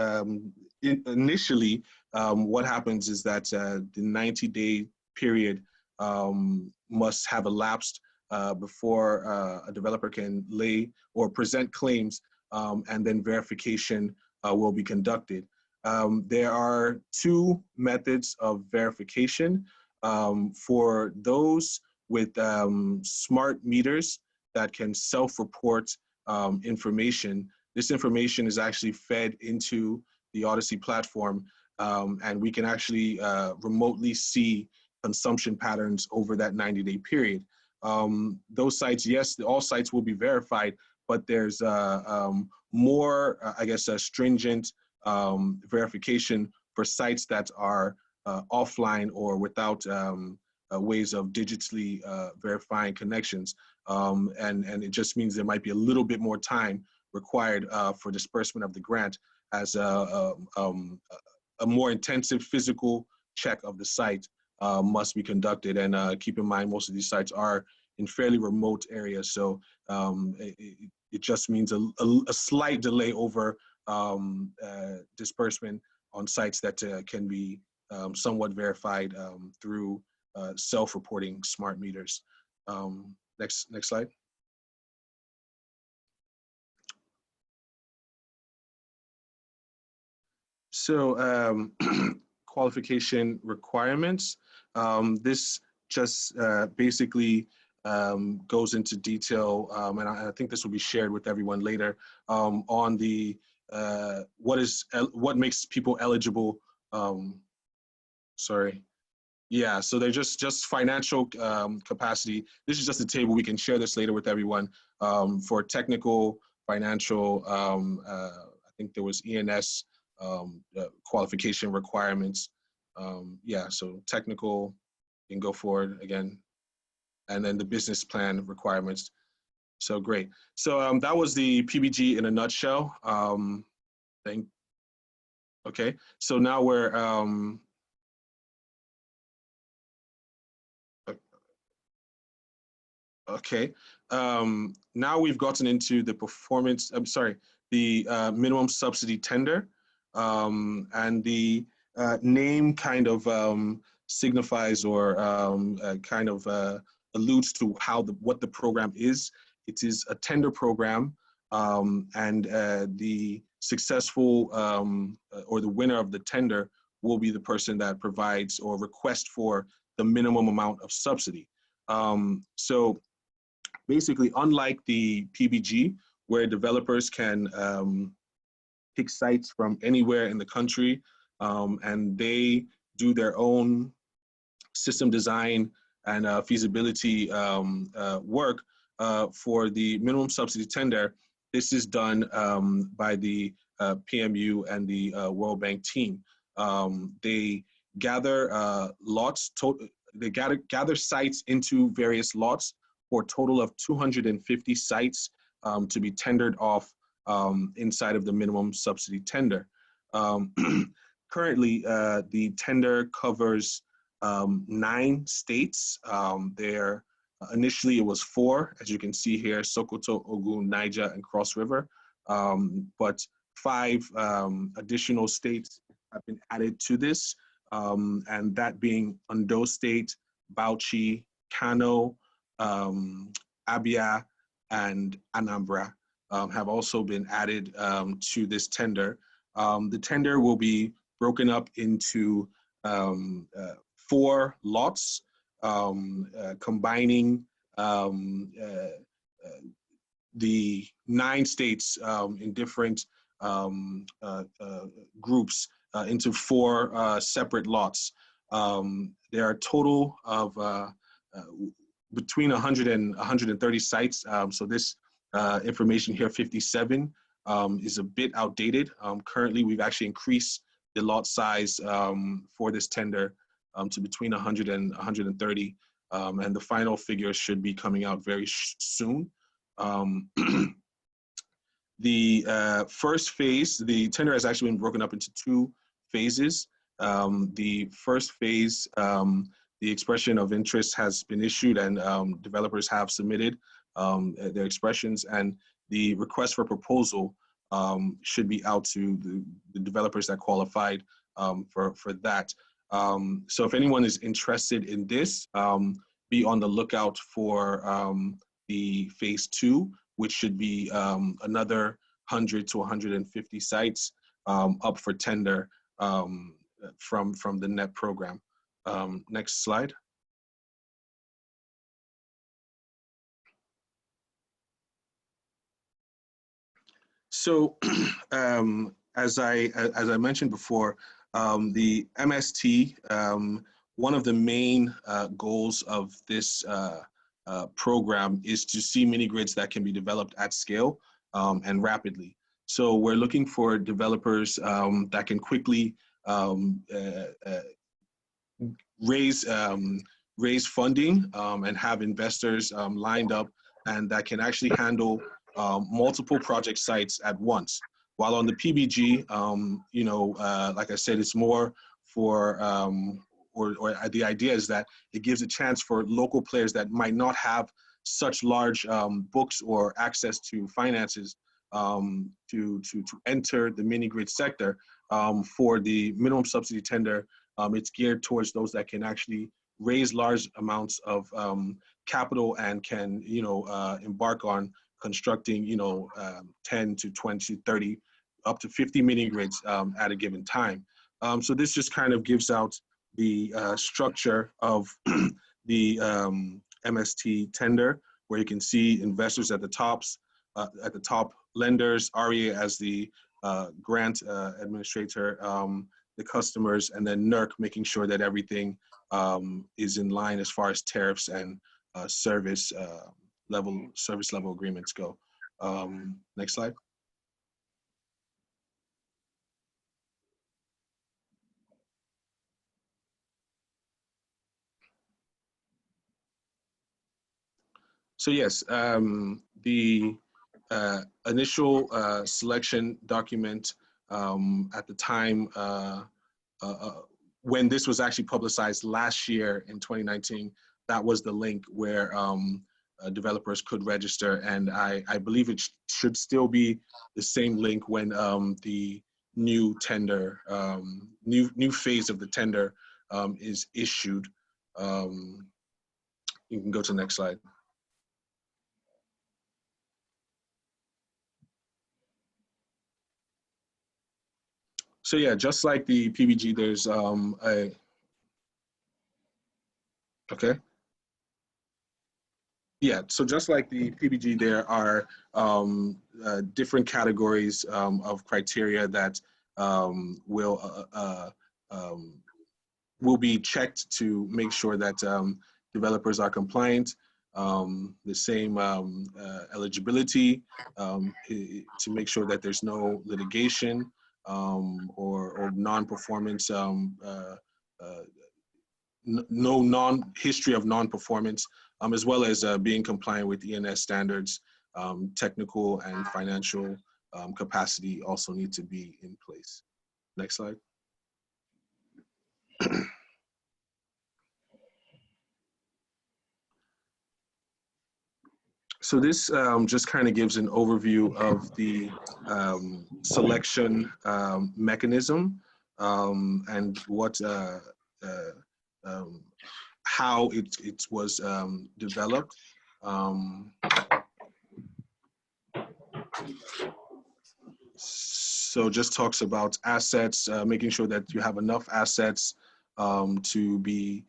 initially, what happens is that the 90-day period must have elapsed before a developer can lay or present claims, and then verification will be conducted. There are two methods of verification. For those with smart meters that can self-report information, this information is actually fed into the Odyssey platform, and we can actually remotely see consumption patterns over that 90-day period. Those sites, yes, all sites will be verified, but there's more, I guess, stringent verification for sites that are offline or without ways of digitally verifying connections. And it just means there might be a little bit more time required for disbursement of the grant, as a more intensive physical check of the site must be conducted. And keep in mind, most of these sites are in fairly remote areas, so it just means a slight delay over disbursement on sites that can be somewhat verified through self-reporting smart meters. Next slide. So qualification requirements. This just basically goes into detail, and I think this will be shared with everyone later, on the what makes people eligible. Sorry. Yeah, so they're just financial capacity. This is just a table. We can share this later with everyone. For technical, financial, I think there was ENS qualification requirements. Yeah, so technical, you can go forward again. And then the business plan requirements. So great. So that was the PBG in a nutshell. Okay, so now we're, okay, now we've gotten into the performance, the minimum subsidy tender. And the name kind of signifies or kind of alludes to what the program is. It is a tender program, and the successful or the winner of the tender will be the person that provides or requests for the minimum amount of subsidy. So basically, unlike the PBG, where developers can pick sites from anywhere in the country, and they do their own system design and feasibility work for the minimum subsidy tender. This is done by the PMU and the World Bank team. They gather lots, they gather sites into various lots for a total of 250 sites to be tendered off inside of the minimum subsidy tender. Currently, the tender covers 9 states. Initially it was 4, as you can see here: Sokoto, Ogun, Niger, and Cross River. But 5 additional states have been added to this, and that being Ondo State, Bauchi, Kano, Abia, and Anambra have also been added to this tender. The tender will be broken up into 4 lots, combining the 9 states in different groups into 4 separate lots. There are a total of between 100 and 130 sites. So this information here, 57, is a bit outdated. Currently, we've actually increased the lot size for this tender to between 100 and 130, and the final figure should be coming out very soon. The first phase, the tender has actually been broken up into 2 phases. The first phase, the expression of interest has been issued, and developers have submitted their expressions, and the request for proposal should be out to the developers that qualified for that. So if anyone is interested in this, be on the lookout for the phase 2, which should be another 100 to 150 sites up for tender from the NET program. Next slide. So as I mentioned before, the MST, one of the main goals of this program is to see mini grids that can be developed at scale and rapidly. So we're looking for developers that can quickly raise funding and have investors lined up, and that can actually handle multiple project sites at once. While on the PBG, you know, like I said, it's more for, or the idea is that it gives a chance for local players that might not have such large books or access to finances to enter the mini grid sector. For the minimum subsidy tender, it's geared towards those that can actually raise large amounts of capital and can, you know, embark on constructing, you know, 10 to 20, 30, up to 50 mini grids at a given time. So this just kind of gives out the structure of the MST tender, where you can see investors at the top, lenders, REA as the grant administrator, the customers, and then NERC making sure that everything is in line as far as tariffs and service level agreements go. Next slide. So yes, the initial selection document at the time when this was actually publicized last year in 2019, that was the link where developers could register, and I believe it should still be the same link when the new tender, new phase of the tender is issued. You can go to the next slide. So yeah, just like the PBG, there's okay. Yeah, so just like the PBG, there are different categories of criteria that will be checked to make sure that developers are compliant. The same eligibility to make sure that there's no litigation or non-performance, no history of non-performance, as well as being compliant with ENS standards. Technical and financial capacity also need to be in place. Next slide. So this just kind of gives an overview of the selection mechanism and what how it was developed. So just talks about assets, making sure that you have enough assets to be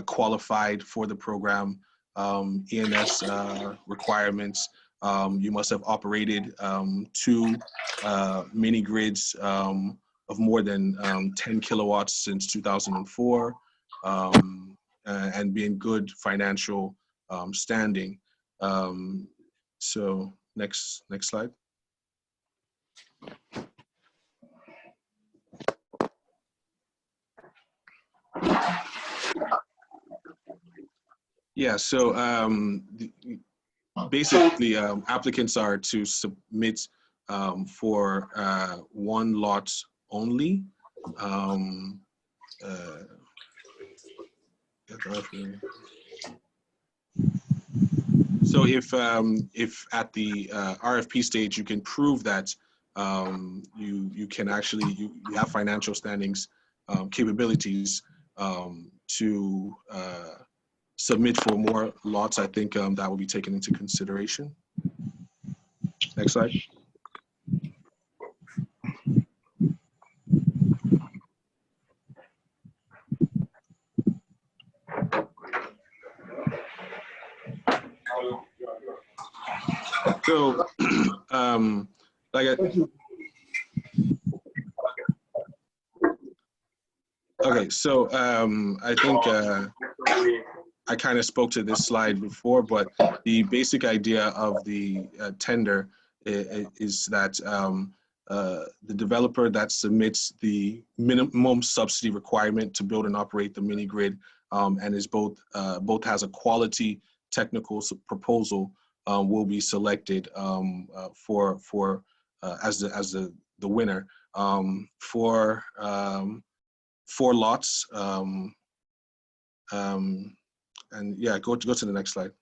qualified for the program. ENS requirements. You must have operated 2 mini grids of more than 10 kilowatts since 2004, and be in good financial standing. So next slide. Yeah, so basically applicants are to submit for 1 lot only. So if at the RFP stage you can prove that you can actually you have financial standings, capabilities to submit for more lots, I think that will be taken into consideration. Next slide. So, okay, so I think I kind of spoke to this slide before, but the basic idea of the tender is that developer that submits the minimum subsidy requirement to build and operate the mini grid, and is both has a quality technical proposal, will be selected as the winner for 4 lots. And yeah, go to the next slide.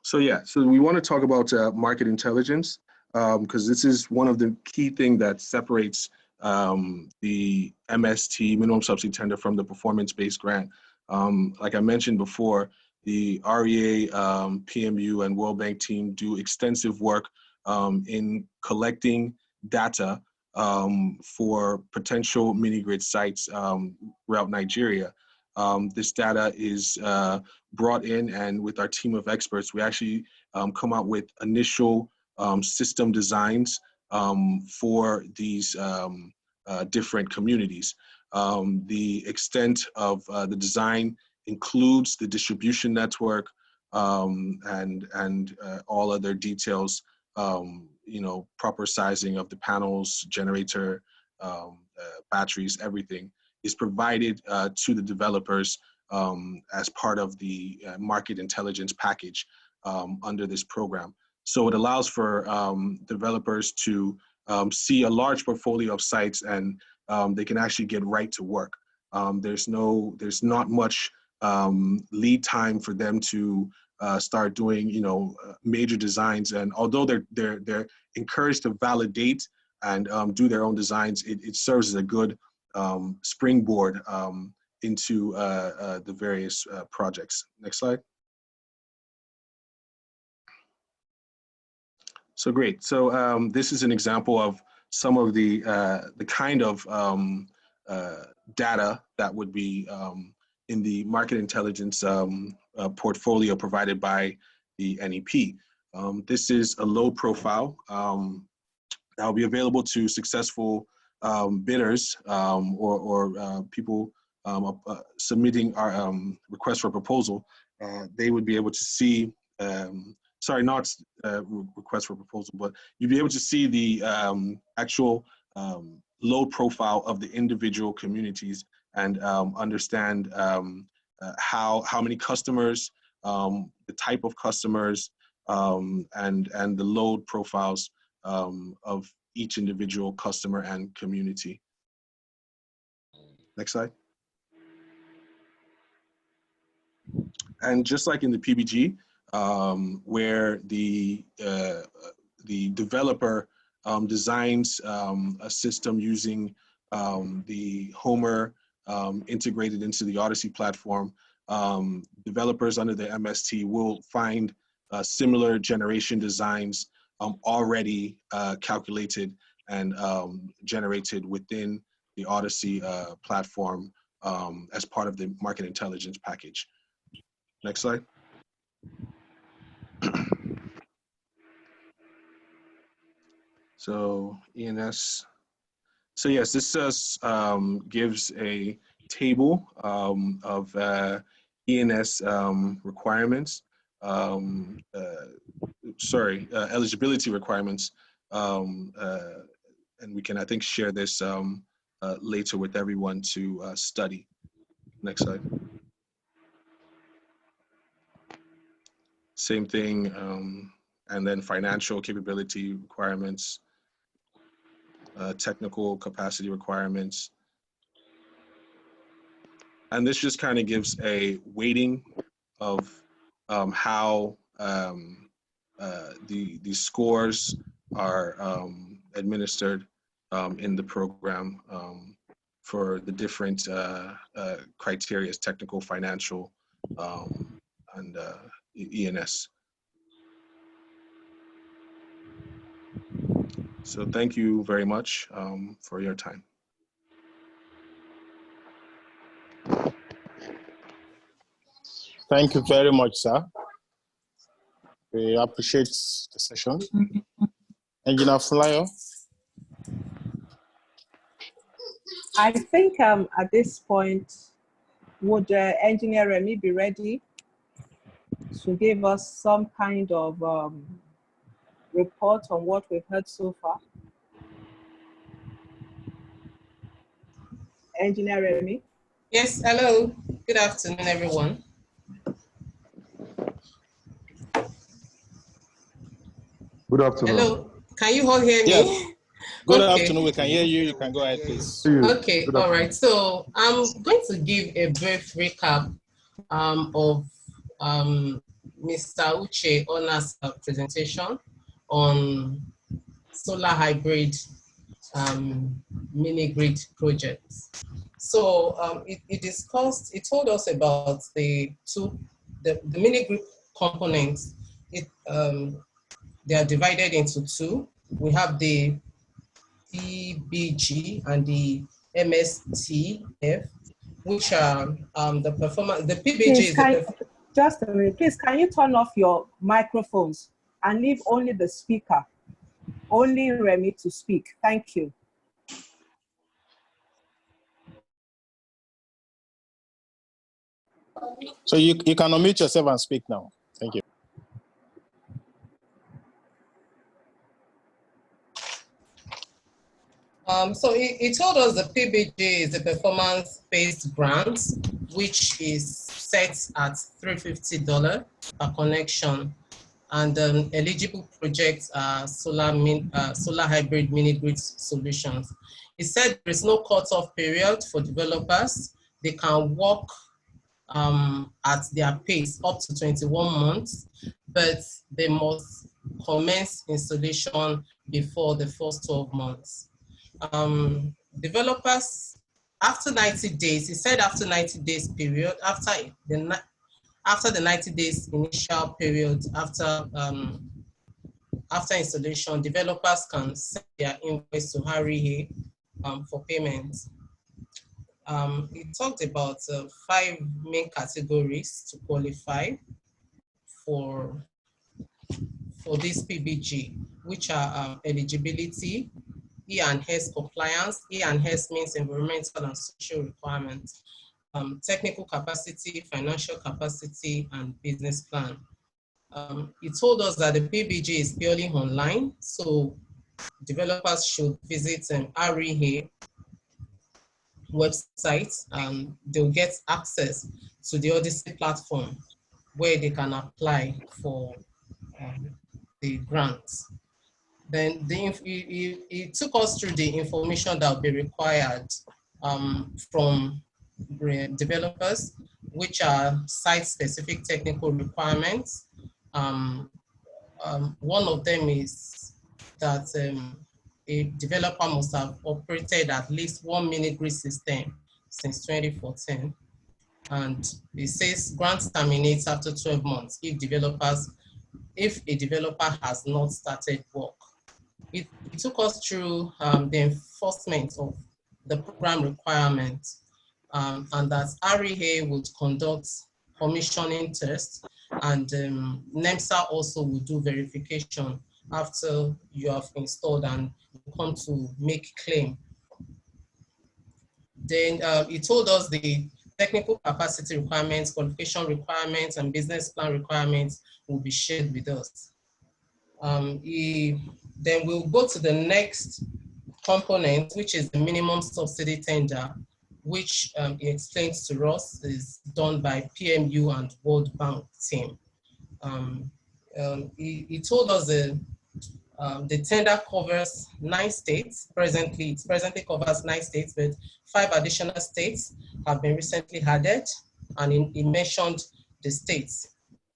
So yeah, so we want to talk about market intelligence, because this is one of the key things that separates the MST, minimum subsidy tender, from the performance-based grant. Like I mentioned before, the REA, PMU, and World Bank team do extensive work in collecting data for potential mini-grid sites throughout Nigeria. This data is brought in, and with our team of experts, we actually come out with initial system designs for these different communities. The extent of the design includes the distribution network and all other details, you know, proper sizing of the panels, generator, batteries, everything is provided to the developers as part of the market intelligence package under this program. So it allows for developers to see a large portfolio of sites, and they can actually get right to work. There's not much lead time for them to start doing, you know, major designs. And although they're encouraged to validate and do their own designs, it serves as a good springboard into the various projects. Next slide. So great. So this is an example of some of the kind of data that would be in the market intelligence portfolio provided by the NEP. This is a load profile that will be available to successful bidders or people submitting our request for proposal. They would be able to see, sorry, not request for proposal, but you'd be able to see the actual load profile of the individual communities and understand how many customers, the type of customers, and the load profiles of each individual customer and community. Next slide. And just like in the PBG, where the developer designs a system using the Homer integrated into the Odyssey platform, developers under the MST will find similar generation designs already calculated and generated within the Odyssey platform as part of the market intelligence package. Next slide. So ENS. So yes, this just gives a table of ENS requirements. Eligibility requirements, and we can, I think, share this later with everyone to study. Next slide. Same thing, and then financial capability requirements, technical capacity requirements. And this just kind of gives a weighting of how the scores are administered in the program for the different criteria, technical, financial, and ENS. So thank you very much for your time. Thank you very much, sir. We appreciate the session. Engineer Fulayo. I think at this point, would Engineer Remy be ready to give us some kind of report on what we've heard so far? Engineer Remy? Yes, hello. Good afternoon, everyone. Good afternoon. Hello, can you all hear me? Yes. Good Okay. afternoon. We can hear you. You can go ahead, please. Okay, all right. So I'm going to give a brief recap of Mr. Uche Ona's presentation on solar hybrid mini grid projects. So it told us about the mini grid components. They are divided into two. We have the PBG and the MSTF, which are the performance. The PBG Please, is just a minute. Please, can you turn off your microphones and leave only the speaker, only Remy to speak? Thank you. So you can unmute yourself and speak now. Thank you. So it told us the PBG is a performance-based grant, which is set at $350 per connection, and eligible projects are solar hybrid mini grid solutions. It said there is no cutoff period for developers. They can work at their pace up to 21 months, but they must commence installation before the first 12 months. Developers, after 90 days, he said after 90 days period, after the 90 days initial period, after installation, developers can send their invoice to Harry for payment. It talked about 5 main categories to qualify for this PBG, which are eligibility, E&S compliance. E&S means environmental and social requirements, technical capacity, financial capacity, and business plan. It told us that the PBG is purely online, so developers should visit REA website and they'll get access to the Odyssey platform where they can apply for the grants. Then it took us through the information that will be required from developers, which are site-specific technical requirements. One of them is that a developer must have operated at least one mini grid system since 2014. And it says grants terminates after 12 months if a developer has not started work. It took us through the enforcement of the program requirements, and that REA would conduct commissioning tests, and NEMSA also will do verification after you have installed and you come to make claim. Then it told us the technical capacity requirements, qualification requirements, and business plan requirements will be shared with us. Then we'll go to the next component, which is the minimum subsidy tender, which he explains to us is done by PMU and World Bank team. He told us the tender covers 9 states. It presently covers 9 states, but 5 additional states have been recently added, and he mentioned the states.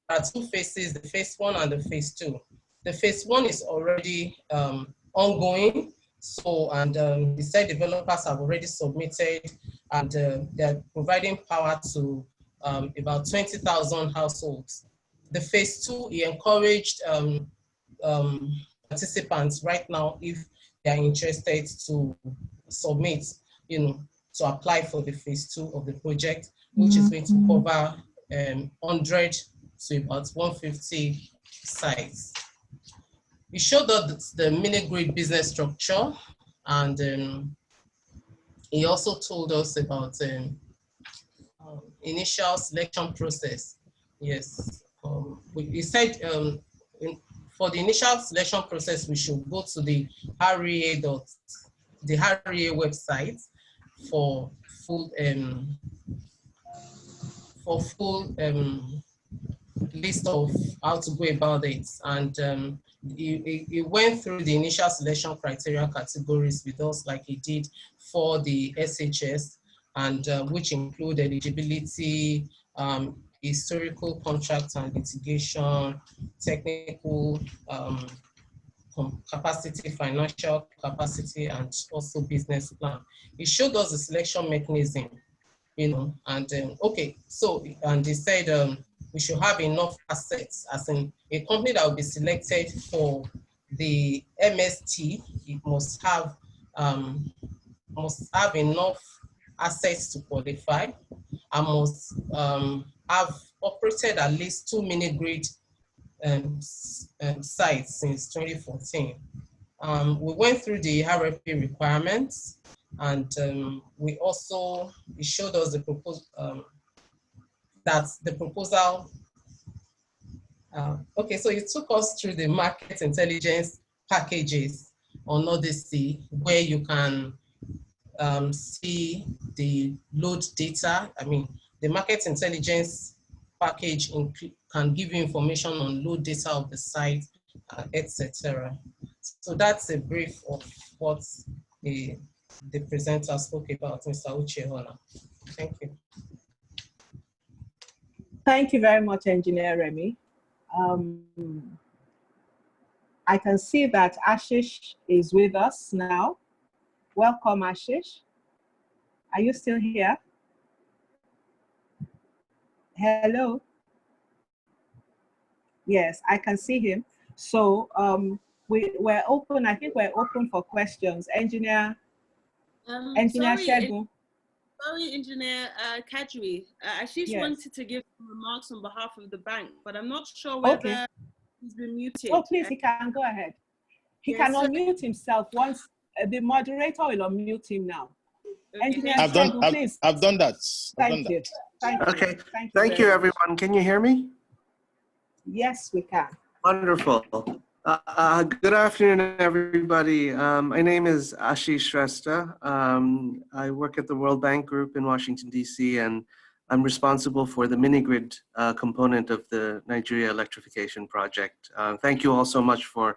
There are 2 phases, the phase 1 and the phase 2. The phase 1 is already ongoing. So, and he said developers have already submitted, and they're providing power to about 20,000 households. The phase 2, he encouraged participants right now, if they're interested, to submit, to apply for the phase 2 of the project, which is going to cover 100 to about 150 sites. We showed us the mini grid business structure, and he also told us about initial selection process. Yes, he said for the initial selection process, we should go to the REA website for full list of how to go about it. And it went through the initial selection criteria categories with us like it did for the SHS, and which include eligibility, historical contracts and litigation, technical capacity, financial capacity, and also business plan. It showed us the selection mechanism, you know, and okay, so, and they said we should have enough assets, as in a company that will be selected for the MST, it must have enough assets to qualify, and must have operated at least 2 mini-grid sites since 2014. We went through the RFP requirements, and we also, it showed us the proposal, okay, so it took us through the market intelligence packages on Odyssey, where you can see the load data. I mean, the market intelligence package can give you information on load data of the site, etc. So that's a brief of what the presenter spoke about, Mr. Uchehola. Thank you. Thank you very much, Engineer Remy. I can see that Ashish is with us now. Welcome, Ashish. Are you still here? Hello? Yes, I can see him. So we're open, I think we're open for questions. Engineer Shegun. Sorry, Engineer Kadri. Ashish Yes. wanted to give some remarks on behalf of the bank, but I'm not sure whether he's been muted. Oh, please, he can go ahead. He can unmute himself once. The moderator will unmute him now. Okay. Engineer I've Shegun, please. I've done that. Thank you. Okay. Thank you, very everyone. Can you hear me? Yes, we can. Wonderful. Good afternoon, everybody. My name is Ashish Shrestha. I work at the World Bank Group in Washington, D.C., and I'm responsible for the mini-grid component of the Nigeria Electrification project. Thank you all so much for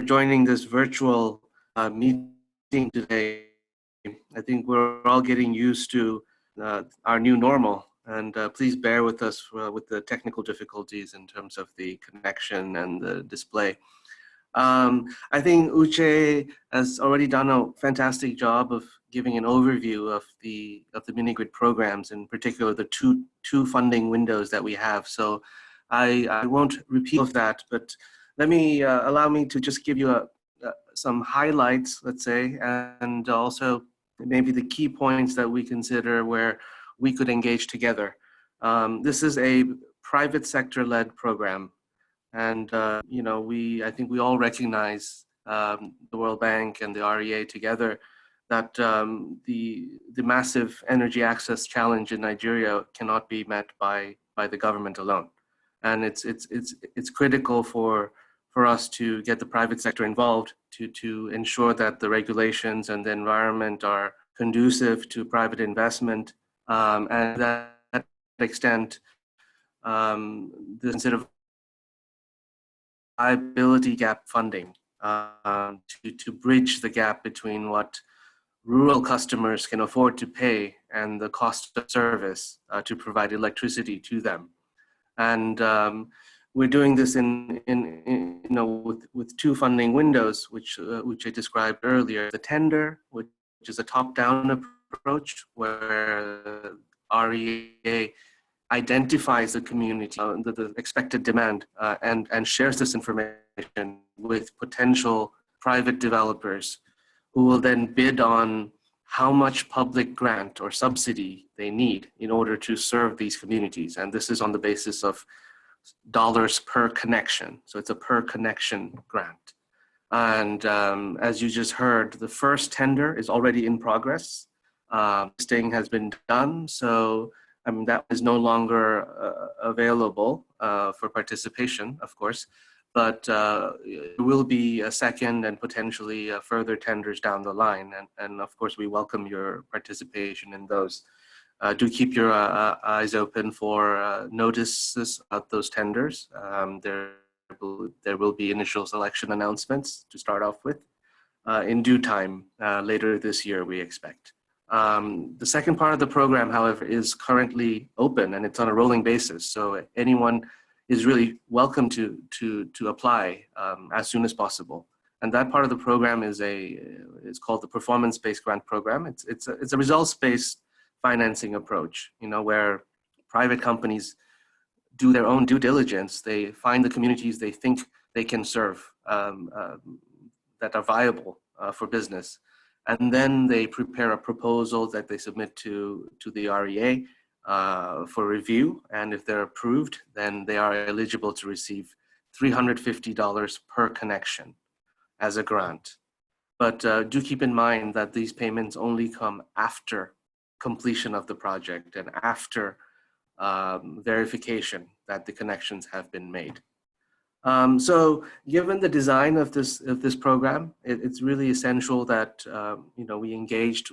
joining this virtual meeting today. I think we're all getting used to our new normal, and please bear with us with the technical difficulties in terms of the connection and the display. I think Uche has already done a fantastic job of giving an overview of the mini-grid programs, in particular the two funding windows that we have. So I won't repeat all of that, but let me allow me to just give you some highlights, let's say, and also maybe the key points that we consider where we could engage together. This is a private sector-led program, and you know, I think we all recognize the World Bank and the REA together that the massive energy access challenge in Nigeria cannot be met by the government alone, and it's critical for us to get the private sector involved to ensure that the regulations and the environment are conducive to private investment, and to that extent, the sort of liability gap funding to bridge the gap between what rural customers can afford to pay and the cost of service to provide electricity to them. And we're doing this with two funding windows, which I described earlier. The tender, which is a top-down approach, where REA identifies the community, the expected demand, and shares this information with potential private developers, who will then bid on how much public grant or subsidy they need in order to serve these communities. And this is on the basis of dollars per connection. So it's a per connection grant. And as you just heard, the first tender is already in progress. Listing has been done. So that is no longer available for participation, of course. but there will be a second and potentially further tenders down the line. And of course, we welcome your participation in those. Do keep your eyes open for notices about those tenders. There will be initial selection announcements to start off with in due time later this year, we expect. The second part of the program, however, is currently open and it's on a rolling basis. So anyone is really welcome to apply as soon as possible. And that part of the program is called the performance-based grant program. It's a results-based financing approach, where private companies do their own due diligence. They find the communities they think they can serve that are viable for business. And then they prepare a proposal that they submit to the REA for review. And if they're approved, then they are eligible to receive $350 per connection as a grant. But do keep in mind that these payments only come after completion of the project and after verification that the connections have been made. So given the design of this program, it's really essential that we engage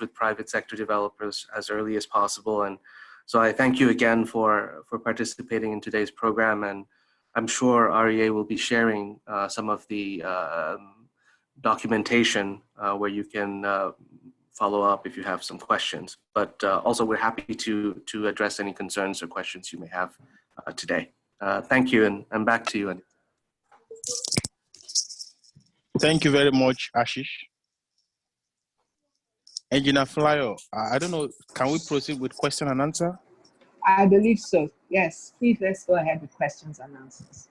with private sector developers as early as possible. And so I thank you again for participating in today's program, and I'm sure REA will be sharing some of the documentation where you can follow up if you have some questions. But also we're happy to address any concerns or questions you may have today. Thank you, and back to you. Thank you very much, Ashish. Engineer Flyo, I don't know, can we proceed with question and answer? I believe so. Yes, please let's go ahead with questions and answers.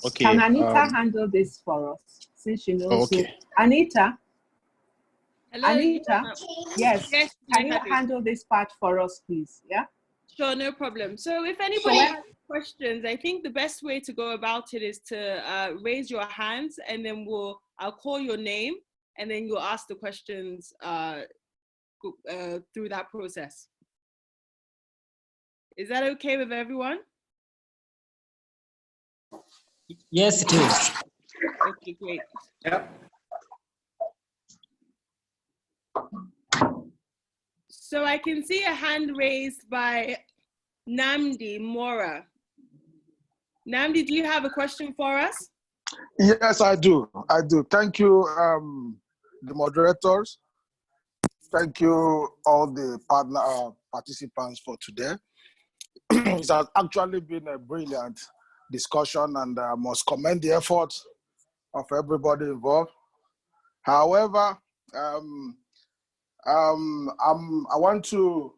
Okay. Can Anita handle this for us, since she knows? Okay. So, Anita. Hello. Anita. Yes. Can you handle this part for us, please? Yeah. Sure, no problem. So if anybody has questions, I think the best way to go about it is to raise your hands, and then I'll call your name, and then you'll ask the questions through that process. Is that okay with everyone? Yes, it is. Okay, great. Yep. So I can see a hand raised by Namdi Mora. Namdi, do you have a question for us? Yes, I do. Thank you, the moderators. Thank you, all the participants for today. It has actually been a brilliant discussion, and I must commend the efforts of everybody involved. However, I want to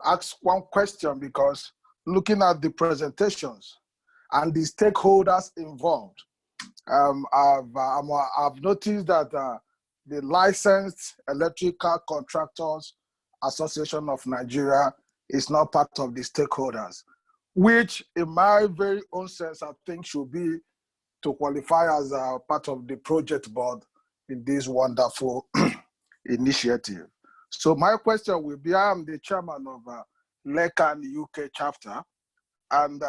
ask one question, because looking at the presentations and the stakeholders involved, I've noticed that the Licensed Electrical Contractors Association of Nigeria is not part of the stakeholders, which in my very own sense, I think should be to qualify as a part of the project board in this wonderful initiative. So my question will be, I am the chairman of LECAN UK chapter, and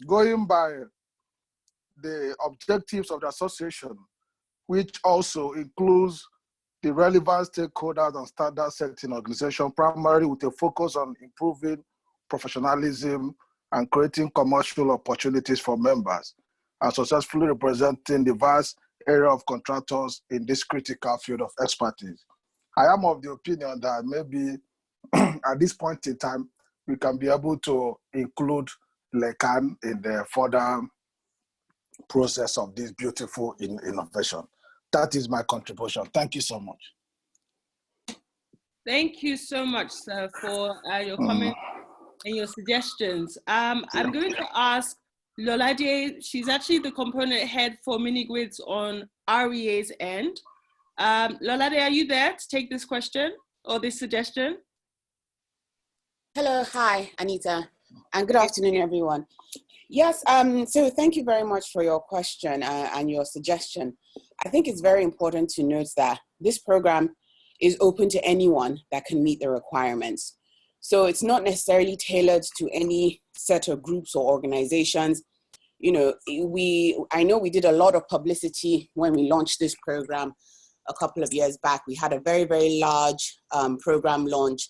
going by the objectives of the association, which also includes the relevant stakeholders and standard setting organization, primarily with a focus on improving professionalism and creating commercial opportunities for members, and successfully representing the vast area of contractors in this critical field of expertise. I am of the opinion that maybe at this point in time, we can be able to include LECAN in the further process of this beautiful innovation. That is my contribution. Thank you so much. Thank you so much, sir, for your comments and your suggestions. I'm going to ask Lolade. She's actually the component head for mini grids on REA's end. Lolade, are you there to take this question or this suggestion? Hello, hi, Anita, and good afternoon, everyone. Yes, so thank you very much for your question and your suggestion. I think it's very important to note that this program is open to anyone that can meet the requirements. So it's not necessarily tailored to any set of groups or organizations. I know we did a lot of publicity when we launched this program a couple of years back. We had a very, very large program launch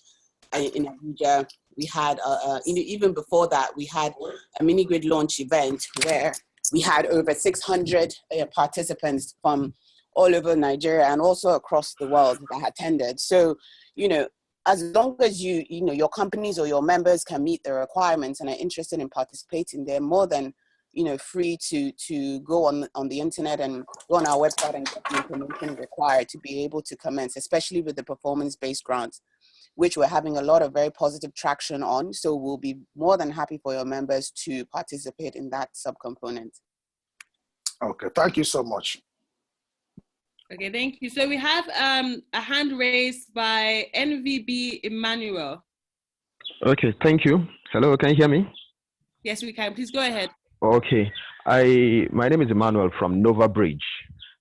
in Abuja. We had, even before that, we had a mini grid launch event where we had over 600 participants from all over Nigeria and also across the world that attended. So, as long as your companies or your members can meet the requirements and are interested in participating, they're more than free to go on the internet and go on our website and get the information required to be able to commence, especially with the performance-based grants, which we're having a lot of very positive traction on. So we'll be more than happy for your members to participate in that subcomponent. Okay, thank you so much. Okay, thank you. So we have a hand raised by NVB Emmanuel. Okay, thank you. Hello, can you hear me? Yes, we can. Please go ahead. Okay, my name is Emmanuel from Nova Bridge.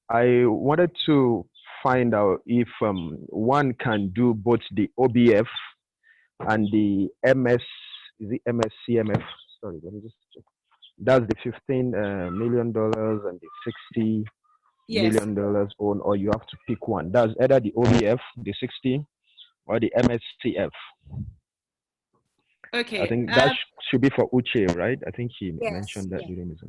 I wanted to find out if one can do both the OBF and the MSCMF. Sorry, let me just check. That's the $15 million and the $60 million own, or you have to pick one. That's either the OBF, the 60, or the MSCF. Okay. I think that should be for Uche, right? I think he mentioned that during his.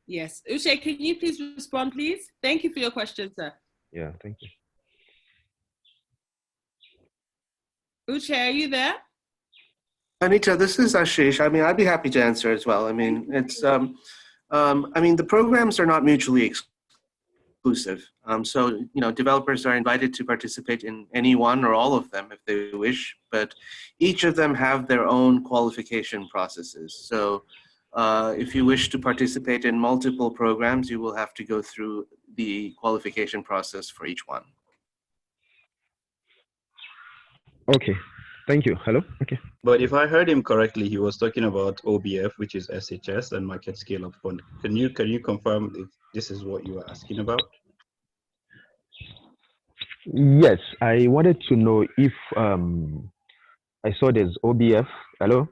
Yes. Uche, can you please respond, please? Thank you for your question, sir. Yeah, thank you. Uche, are you there? Anita, this is Ashish. I mean, I'd be happy to answer as well. I mean, it's, the programs are not mutually exclusive. So, developers are invited to participate in any one or all of them if they wish, but each of them have their own qualification processes. So if you wish to participate in multiple programs, you will have to go through the qualification process for each one. Okay, thank you. Hello, okay. But if I heard him correctly, he was talking about OBF, which is SHS and market scale up fund. Can you confirm if this is what you were asking about? Yes, I wanted to know if I saw there's OBF. Hello?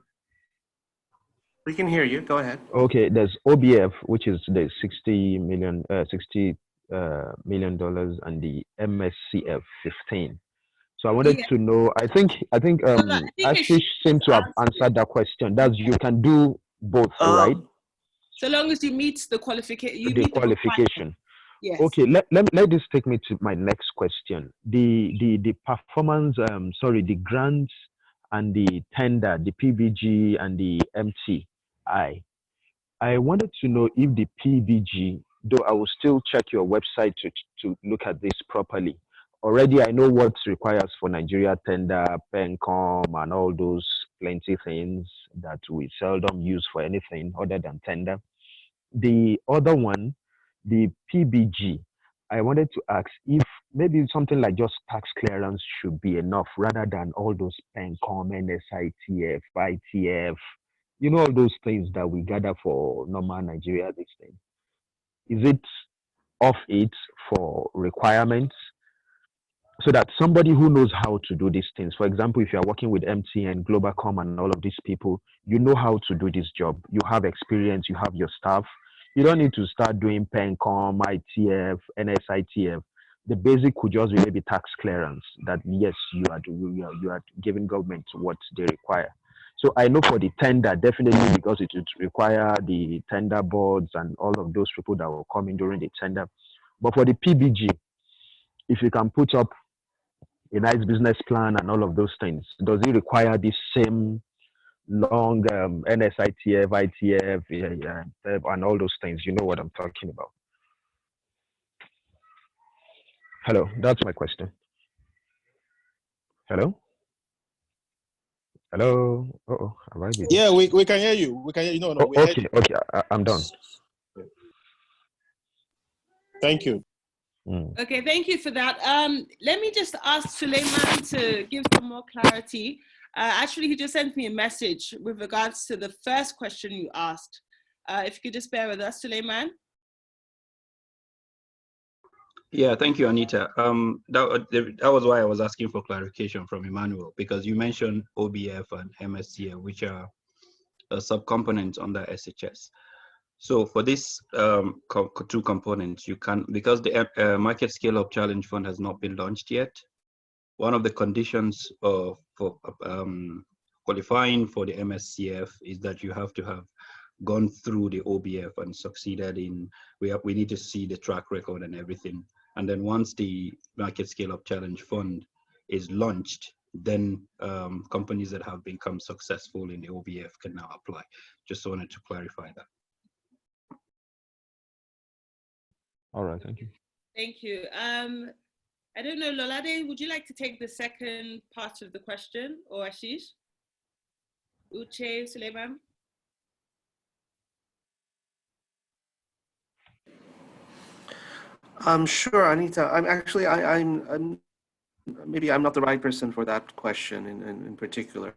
We can hear you. Go ahead. Okay, there's OBF, which is the $60 million and the MSCF 15. So I wanted to know, I think Ashish seemed to have answered that question. That's you can do both, right? So long as you meet the qualification. The qualification. Yes. Okay, let this take me to my next question. The performance, the grants and the tender, the PBG and the MTI. I wanted to know if the PBG, though I will still check your website to look at this properly. Already I know what requires for Nigeria tender, PENCOM, and all those plenty things that we seldom use for anything other than tender. The other one, the PBG, I wanted to ask if maybe something like just tax clearance should be enough rather than all those PENCOM, NSITF, ITF, all those things that we gather for normal Nigeria this thing. Is it off it for requirements so that somebody who knows how to do these things, for example, if you're working with MTN, Globalcom, and all of these people, you know how to do this job. You have experience, you have your staff. You don't need to start doing PENCOM, ITF, NSITF. The basic could just be maybe tax clearance that, yes, you are giving government what they require. So I know for the tender, definitely because it would require the tender boards and all of those people that will come in during the tender. But for the PBG, if you can put up a nice business plan and all of those things, does it require the same long NSITF, ITF, and all those things? You know what I'm talking about. Hello, that's my question. Hello? Hello? Uh-oh, have I been? Yeah, we can hear you. We can hear you. No, we okay, okay, I'm done. Thank you. Okay, thank you for that. Let me just ask Suleiman to give some more clarity. Actually, he just sent me a message with regards to the first question you asked. If you could just bear with us, Suleiman. Yeah, thank you, Anita. That was why I was asking for clarification from Emmanuel, because you mentioned OBF and MSCF, which are subcomponents under SHS. So for this two components, you can, because the market scale-up challenge fund has not been launched yet, one of the conditions for qualifying for the MSCF is that you have to have gone through the OBF and succeeded in, we need to see the track record and everything. And then once the market scale-up challenge fund is launched, then companies that have become successful in the OBF can now apply. Just wanted to clarify that. All right, thank you. Thank you. I don't know, Lolade, would you like to take the second part of the question, or Ashish? Uche, Suleiman? Sure, Anita. I'm maybe I'm not the right person for that question in particular.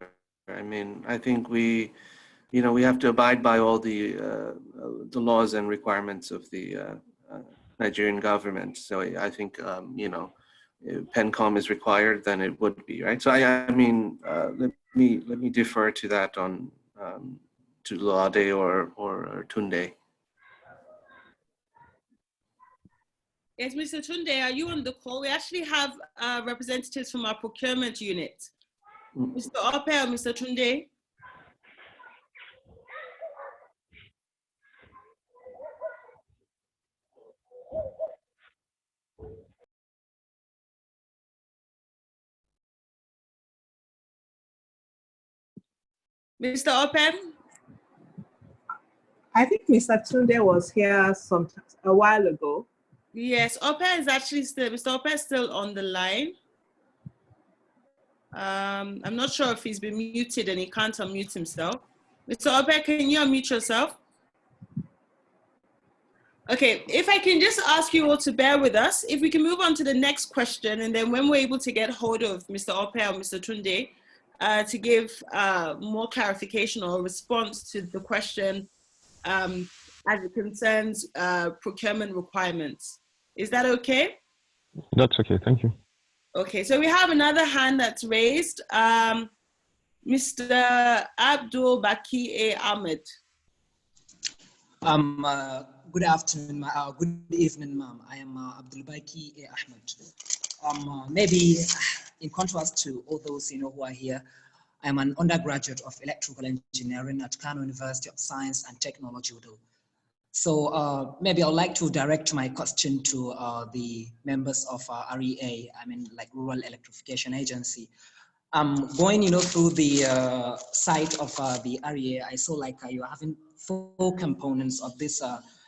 I mean, I think we have to abide by all the laws and requirements of the Nigerian government. So I think if PENCOM is required, then it would be, right? So I mean, let me defer to that on to Lade or Tunde. Yes, Mr. Tunde, are you on the call? We actually have representatives from our procurement unit. Mr. Ope or Mr. Tunde? Mr. Ope? I think Mr. Tunde was here a while ago. Yes, Ope is actually still, Mr. Ope is still on the line. I'm not sure if he's been muted and he can't unmute himself. Mr. Ope, can you unmute yourself? Okay, if I can just ask you all to bear with us, if we can move on to the next question, and then when we're able to get hold of Mr. Ope or Mr. Tunde to give more clarification or response to the question as it concerns procurement requirements. Is that okay? That's okay, thank you. Okay, so we have another hand that's raised. Mr. Abdul Baki A. Ahmed. Good afternoon, good evening, ma'am. I am Abdul Baki A. Ahmed. Maybe in contrast to all those who are here, I am an undergraduate of electrical engineering at Kano University of Science and Technology, Udo. So maybe I'd like to direct my question to the members of REA, I mean like Rural Electrification Agency. Going through the site of the REA, I saw like you're having 4 components of this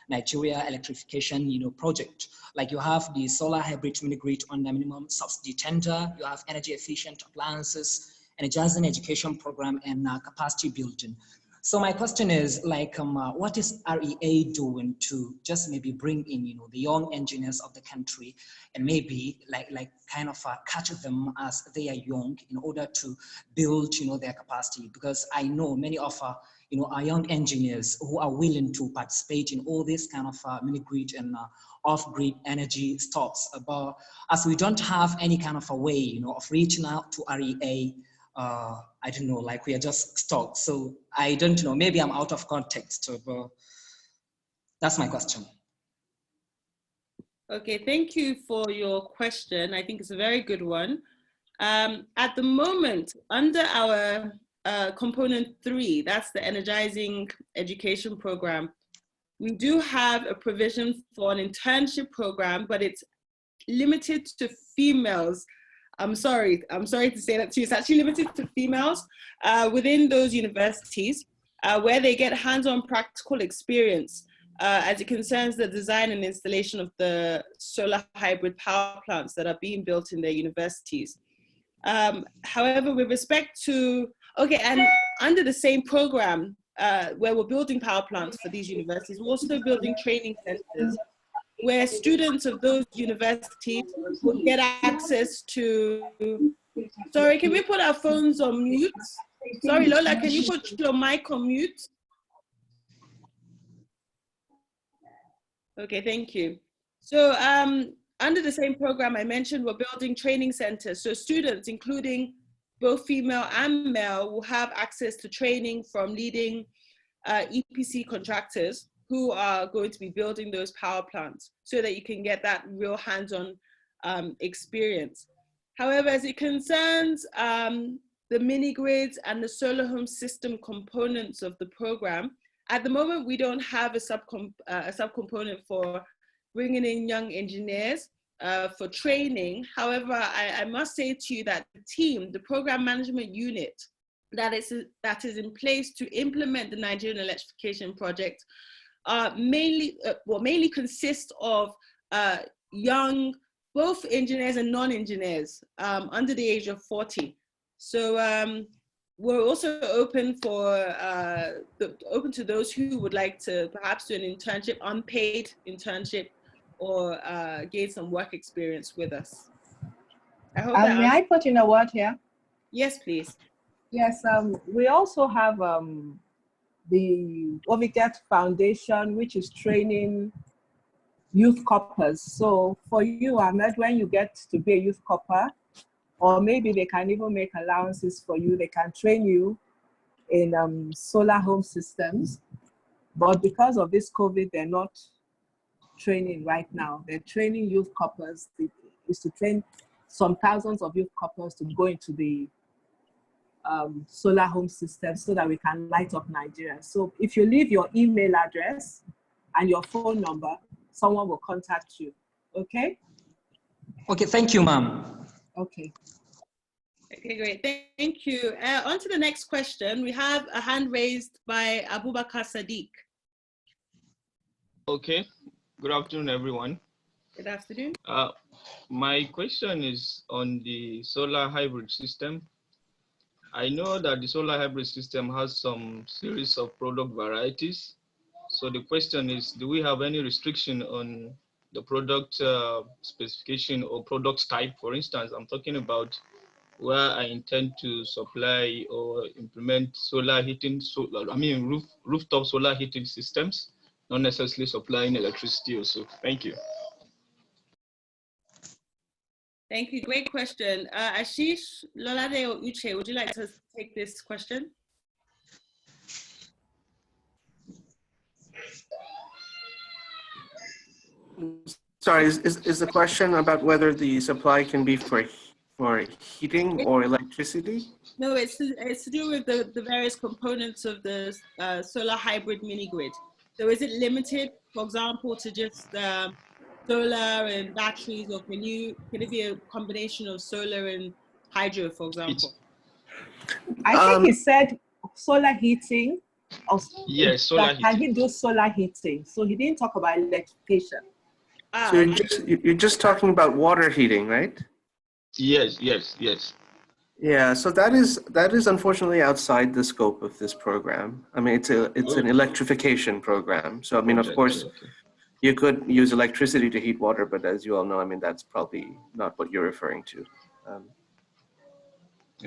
Nigeria electrification project. Like you have the solar hybrid mini grid on the minimum subsidy tender, you have energy efficient appliances, energizing education program, and capacity building. So my question is like, what is REA doing to just maybe bring in, the young engineers of the country and maybe like kind of catch them as they are young in order to build, their capacity? Because I know many of our young engineers who are willing to participate in all this kind of mini-grid and off-grid energy stocks. But as we don't have any kind of a way, of reaching out to REA, I don't know, like we are just stuck. So I don't know, maybe I'm out of context, but that's my question. Okay, thank you for your question. I think it's a very good one. At the moment, under our component 3, that's the energizing education program, we do have a provision for an internship program, but it's limited to females. I'm sorry to say that to you. It's actually limited to females within those universities where they get hands-on practical experience as it concerns the design and installation of the solar hybrid power plants that are being built in their universities. However, with respect to, okay, and under the same program where we're building power plants for these universities, we're also building training centers where students of those universities will get access to, sorry, can we put our phones on mute? Sorry, Lola, can you put your mic on mute? Okay, thank you. So under the same program I mentioned, we're building training centers. So students, including both female and male, will have access to training from leading EPC contractors who are going to be building those power plants so that you can get that real hands-on experience. However, as it concerns the mini grids and the solar home system components of the program, at the moment, we don't have a subcomponent for bringing in young engineers for training. However, I must say to you that the team, the program management unit that is in place to implement the Nigerian electrification project mainly consists of young, both engineers and non-engineers under the age of 40. So we're also open open to those who would like to perhaps do an internship, unpaid internship, or gain some work experience with us. I hope that may I put in a word here? Yes, please. Yes, we also have the Oviget Foundation, which is training youth coppers. So for you, Ahmed, when you get to be a youth copper, or maybe they can even make allowances for you, they can train you in solar home systems. But because of this COVID, they're not training right now. They're training youth coppers. They used to train some thousands of youth coppers to go into the solar home system so that we can light up Nigeria. So if you leave your email address and your phone number, someone will contact you. Okay? Okay, thank you, ma'am. Okay. Okay, great. Thank you. On to the next question. We have a hand raised by Abubakar Sadiq. Okay. Good afternoon, everyone. Good afternoon. My question is on the solar hybrid system. I know that the solar hybrid system has some series of product varieties. So the question is, do we have any restriction on the product specification or product type? For instance, I'm talking about where I intend to supply or implement solar heating, rooftop solar heating systems, not necessarily supplying electricity also. Thank you. Thank you. Great question. Ashish, Lolade, or Uche, would you like to take this question? Sorry, is the question about whether the supply can be for heating or electricity? No, it's to do with the various components of the solar hybrid mini grid. So is it limited, for example, to just solar and batteries, or can it be a combination of solar and hydro, for example? I think he said solar heating. Or yes, solar heating. Can he do solar heating? So he didn't talk about electrification. So you're just talking about water heating, right? Yes. Yeah, so that is unfortunately outside the scope of this program. I mean, it's an electrification program. So I mean, of course, you could use electricity to heat water, but as you all know, I mean, that's probably not what you're referring to.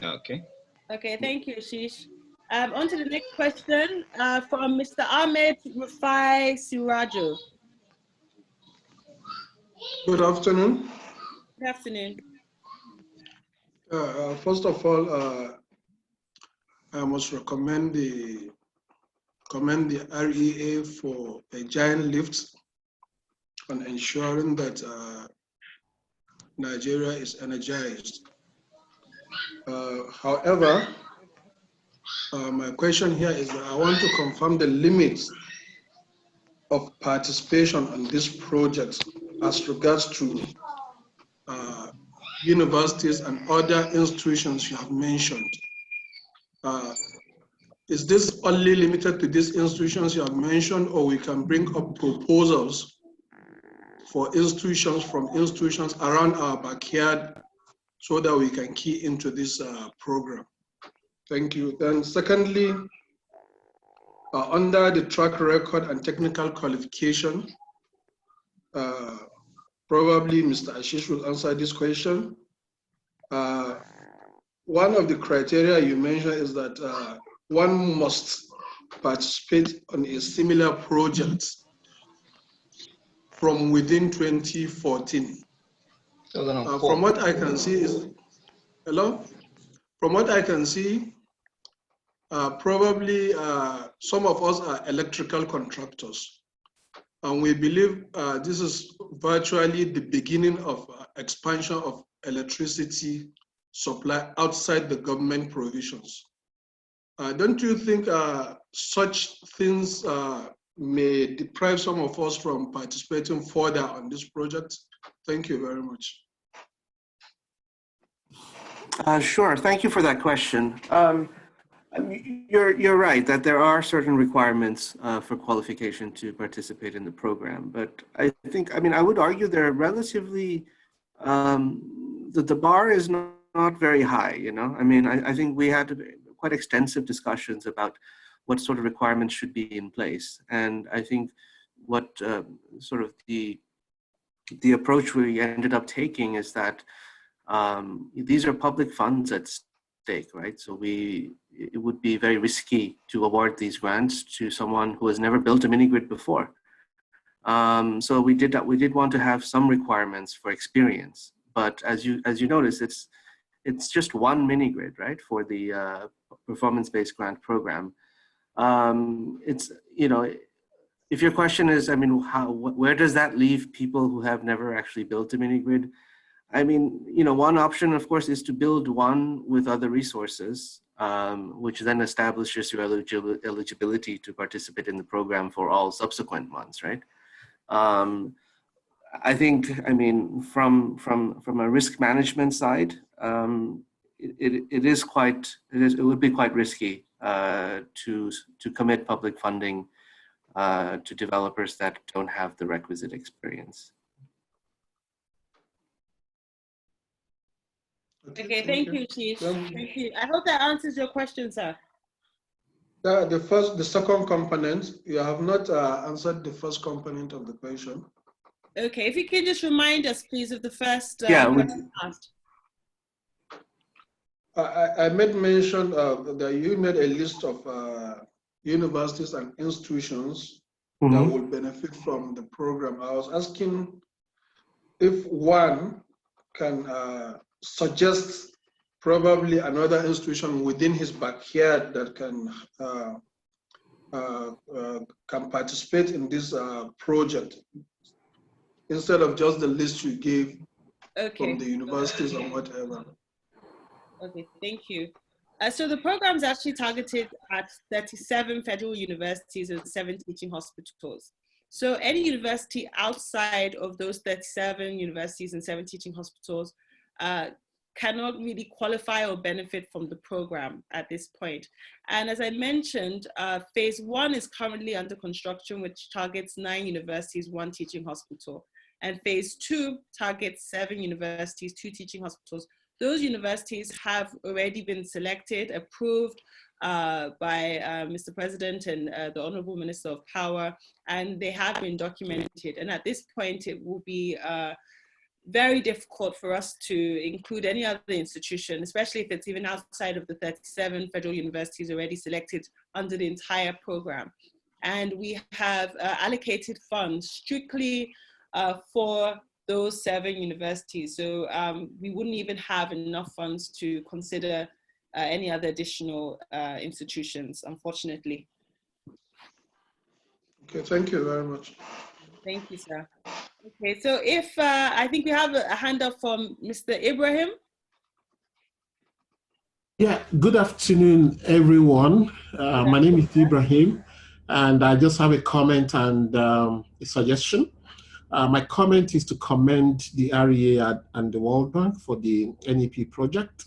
Okay. Okay, thank you, Ashish. On to the next question from Mr. Ahmed Rufai Sirajo. Good afternoon. Good afternoon. First of all, I must commend the REA for a giant lift on ensuring that Nigeria is energized. However, my question here is that I want to confirm the limits of participation on this project as regards to universities and other institutions you have mentioned. Is this only limited to these institutions you have mentioned, or we can bring up proposals for institutions from institutions around our backyard so that we can key into this program? Thank you. Then secondly, under the track record and technical qualification, probably Mr. Ashish will answer this question. One of the criteria you mentioned is that one must participate on a similar project from within 2014. From what I can see is, hello? From what I can see, probably some of us are electrical contractors. And we believe this is virtually the beginning of expansion of electricity supply outside the government provisions. Don't you think such things may deprive some of us from participating further on this project? Thank you very much. Sure, thank you for that question. You're right that there are certain requirements for qualification to participate in the program, but I think, I would argue they're relatively, the bar is not very high, you know? I think we had quite extensive discussions about what sort of requirements should be in place. And I think what sort of the approach we ended up taking is that these are public funds at stake, right? So it would be very risky to award these grants to someone who has never built a mini grid before. So we did want to have some requirements for experience, but as you notice, it's just one mini grid, right, for the performance-based grant program. It's, you know, if your question is, where does that leave people who have never actually built a mini grid? You know, one option, of course, is to build one with other resources, which then establishes your eligibility to participate in the program for all subsequent months, right? I think, from a risk management side, it would be quite risky to commit public funding to developers that don't have the requisite experience. Okay, thank you, Chief. Thank you. I hope that answers your question, sir. The second component, you have not answered the first component of the question. Okay, if you can just remind us, please, of the first question asked. I made mention that you made a list of universities and institutions that will benefit from the program. I was asking if one can suggest probably another institution within his backyard that can participate in this project, instead of just the list you gave from the universities or whatever. Okay, thank you. So the program is actually targeted at 37 federal universities and 7 teaching hospitals. So any university outside of those 37 universities and 7 teaching hospitals cannot really qualify or benefit from the program at this point. And as I mentioned, phase 1 is currently under construction, which targets 9 universities, 1 teaching hospital. And phase 2 targets 7 universities, 2 teaching hospitals. Those universities have already been selected, approved by Mr. President and the Honorable Minister of Power, and they have been documented. And at this point, it will be very difficult for us to include any other institution, especially if it's even outside of the 37 federal universities already selected under the entire program. And we have allocated funds strictly for those 7 universities. So we wouldn't even have enough funds to consider any other additional institutions, unfortunately. Okay, thank you very much. Thank you, sir. Okay, so if I think we have a hand up from Mr. Ibrahim. Yeah, good afternoon, everyone. My name is Ibrahim, and I just have a comment and a suggestion. My comment is to commend the REA and the World Bank for the NEP project.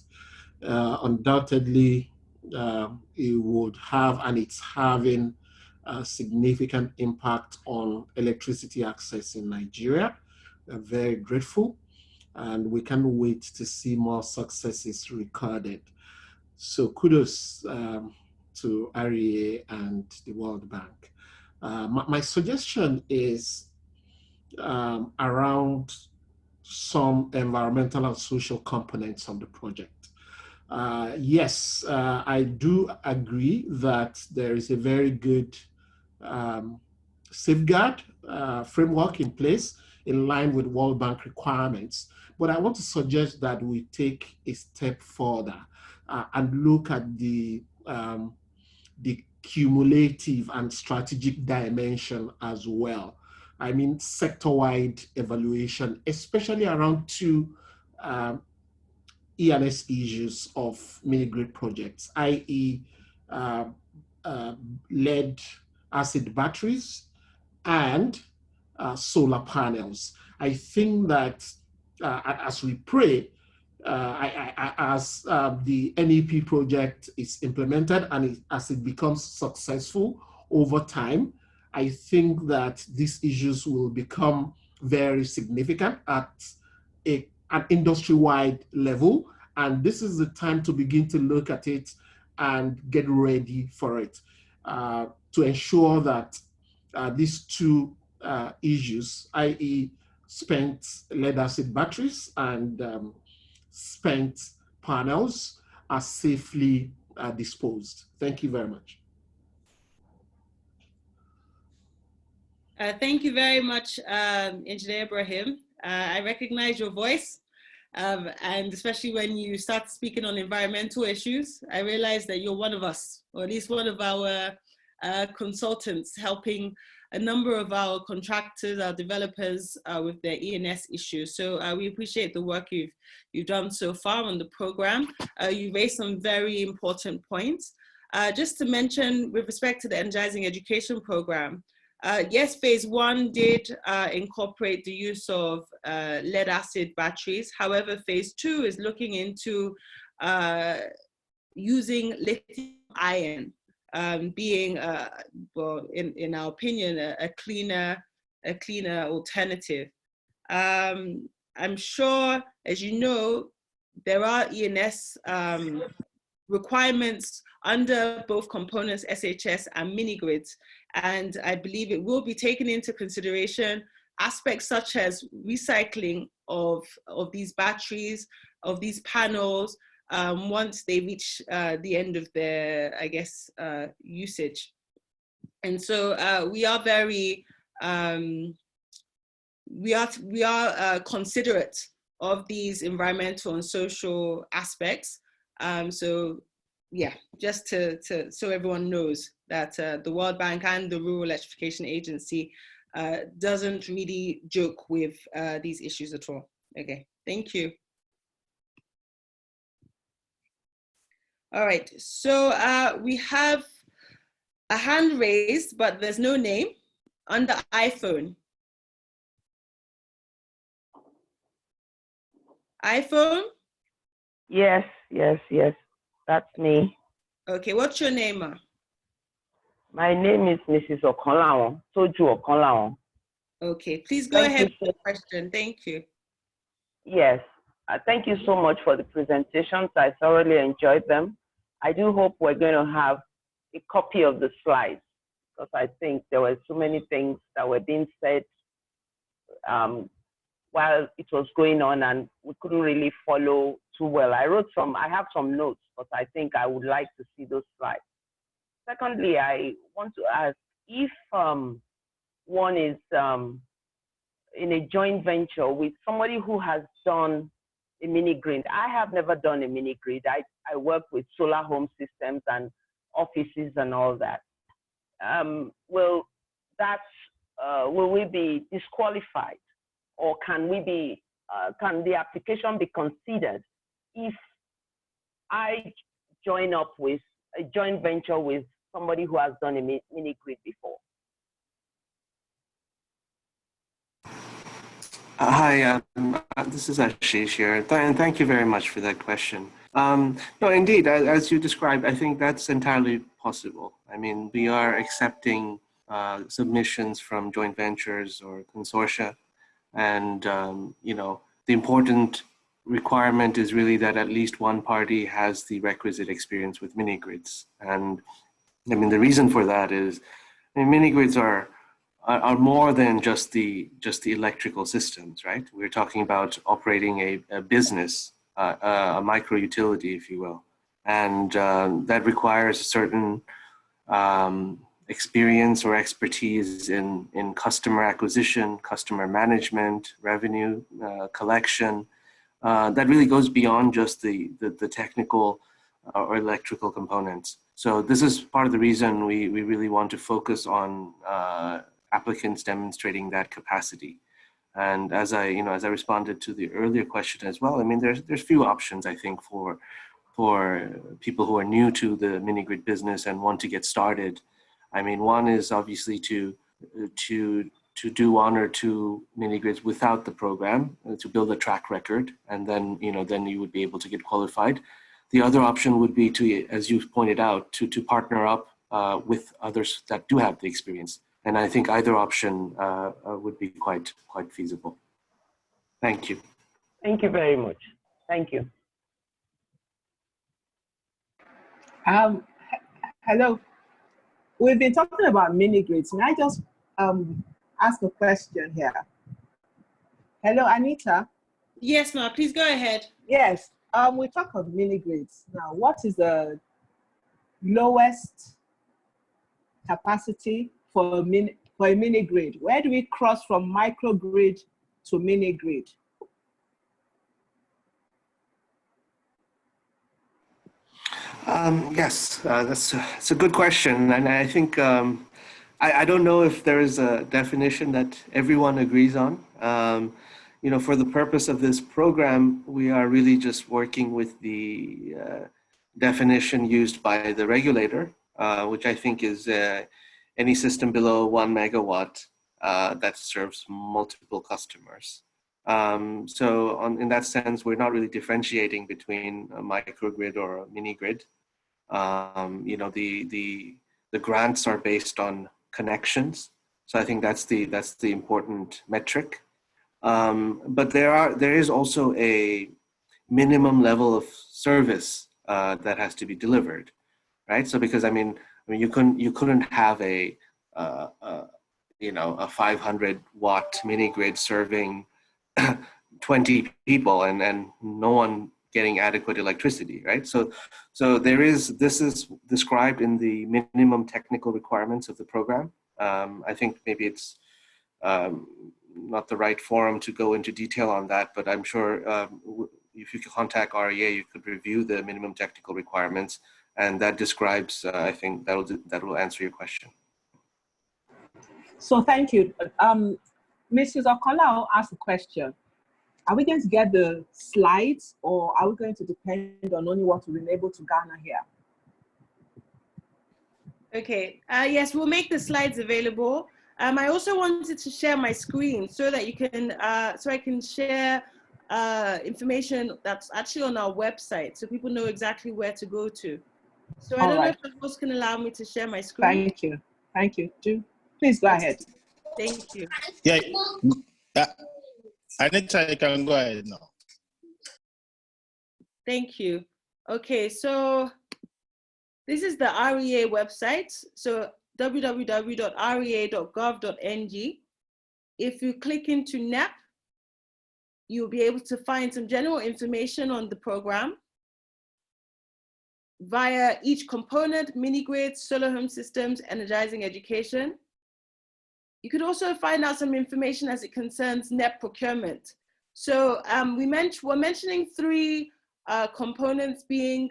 Undoubtedly, it would have, and it's having, a significant impact on electricity access in Nigeria. We're very grateful, and we can't wait to see more successes recorded. So kudos to REA and the World Bank. My suggestion is around some environmental and social components of the project. Yes, I do agree that there is a very good safeguard framework in place in line with World Bank requirements. But I want to suggest that we take a step further and look at the cumulative and strategic dimension as well. I mean sector-wide evaluation, especially around two E&S issues of mini-grid projects, i.e. lead acid batteries and solar panels. I think that as we pray, as the NEP project is implemented and as it becomes successful over time, I think that these issues will become very significant at an industry-wide level. And this is the time to begin to look at it and get ready for it to ensure that these two issues, i.e. spent lead acid batteries and spent panels, are safely disposed. Thank you very much. Thank you very much, Engineer Ibrahim. I recognize your voice, and especially when you start speaking on environmental issues, I realize that you're one of us, or at least one of our consultants helping a number of our contractors, our developers with their E&S issues. So we appreciate the work you've done so far on the program. You raised some very important points. Just to mention, with respect to the Energizing Education program, yes, phase 1 did incorporate the use of lead acid batteries. However, phase 2 is looking into using lithium ion being, well, in our opinion, a cleaner alternative. I'm sure, as you know, there are E&S requirements under both components, SHS and mini-grids. And I believe it will be taken into consideration aspects such as recycling of these batteries, of these panels, once they reach the end of their, I guess, usage. And so we are very, we are considerate of these environmental and social aspects. So yeah, just so everyone knows that the World Bank and the Rural Electrification Agency doesn't really joke with these issues at all. Okay, thank you. All right, so we have a hand raised, but there's no name under iPhone. iPhone? Yes, that's me. Okay, what's your name, ma? My name is Mrs. Okonlawon, Soju Okonlawon. Okay, please go ahead with the question. Thank you. Yes, thank you so much for the presentations. I thoroughly enjoyed them. I do hope we're going to have a copy of the slides, because I think there were so many things that were being said while it was going on, and we couldn't really follow too well. I have some notes, but I think I would like to see those slides. Secondly, I want to ask if one is in a joint venture with somebody who has done a mini grid. I have never done a mini grid. I work with solar home systems and offices and all that. Will we be disqualified, or can the application be considered if I join up with a joint venture with somebody who has done a mini grid before? Hi, this is Ashish here, and thank you very much for that question. No, indeed, as you described, I think that's entirely possible. I mean, we are accepting submissions from joint ventures or consortia, and you know, the important requirement is really that at least one party has the requisite experience with mini grids. And I mean, the reason for that is, I mean, mini grids are more than just the electrical systems, right? We're talking about operating a business, a micro utility, if you will, and that requires a certain experience or expertise in customer acquisition, customer management, revenue collection. That really goes beyond just the technical or electrical components. So this is part of the reason we really want to focus on applicants demonstrating that capacity. And as I responded to the earlier question as well, I mean, there's few options, I think, for people who are new to the mini-grid business and want to get started. I mean, one is obviously to do 1 or 2 mini-grids without the program, to build a track record, and then you would be able to get qualified. The other option would be to, as you pointed out, to partner up with others that do have the experience. And I think either option would be quite feasible. Thank you. Thank you very much. Thank you. Hello. We've been talking about mini grids. May I just ask a question here? Hello, Anita. Yes, ma'am. Please go ahead. Yes. We talk of mini grids. Now, what is the lowest capacity for a mini grid? Where do we cross from microgrid to mini grid? Yes, that's a good question, and I think I don't know if there is a definition that everyone agrees on. For the purpose of this program, we are really just working with the definition used by the regulator, which I think is any system below 1 megawatt that serves multiple customers. So in that sense, we're not really differentiating between a microgrid or a mini grid. The grants are based on connections, so I think that's the important metric. But there is also a minimum level of service that has to be delivered, right? So because I mean you couldn't have a 500 watt mini grid serving 20 people and no one getting adequate electricity, right? So this is described in the minimum technical requirements of the program. I think maybe it's not the right forum to go into detail on that, but I'm sure if you could contact REA, you could review the minimum technical requirements, and that describes, I think that will answer your question. So thank you. Mrs. Okola, I'll ask a question. Are we going to get the slides, or are we going to depend on only what we've been able to garner here? Okay, yes, we'll make the slides available. I also wanted to share my screen so that you can, so I can share information that's actually on our website, so people know exactly where to go to. So I don't know if the host can allow me to share my screen. Thank you. Please go ahead. Thank you. Yeah, Anita, you can go ahead now. Thank you. Okay, so this is the REA website. So www.rea.gov.ng. If you click into NEP, you'll be able to find some general information on the program via each component: mini grids, solar home systems, energizing education. You could also find out some information as it concerns NEP procurement. So we're mentioning 3 components being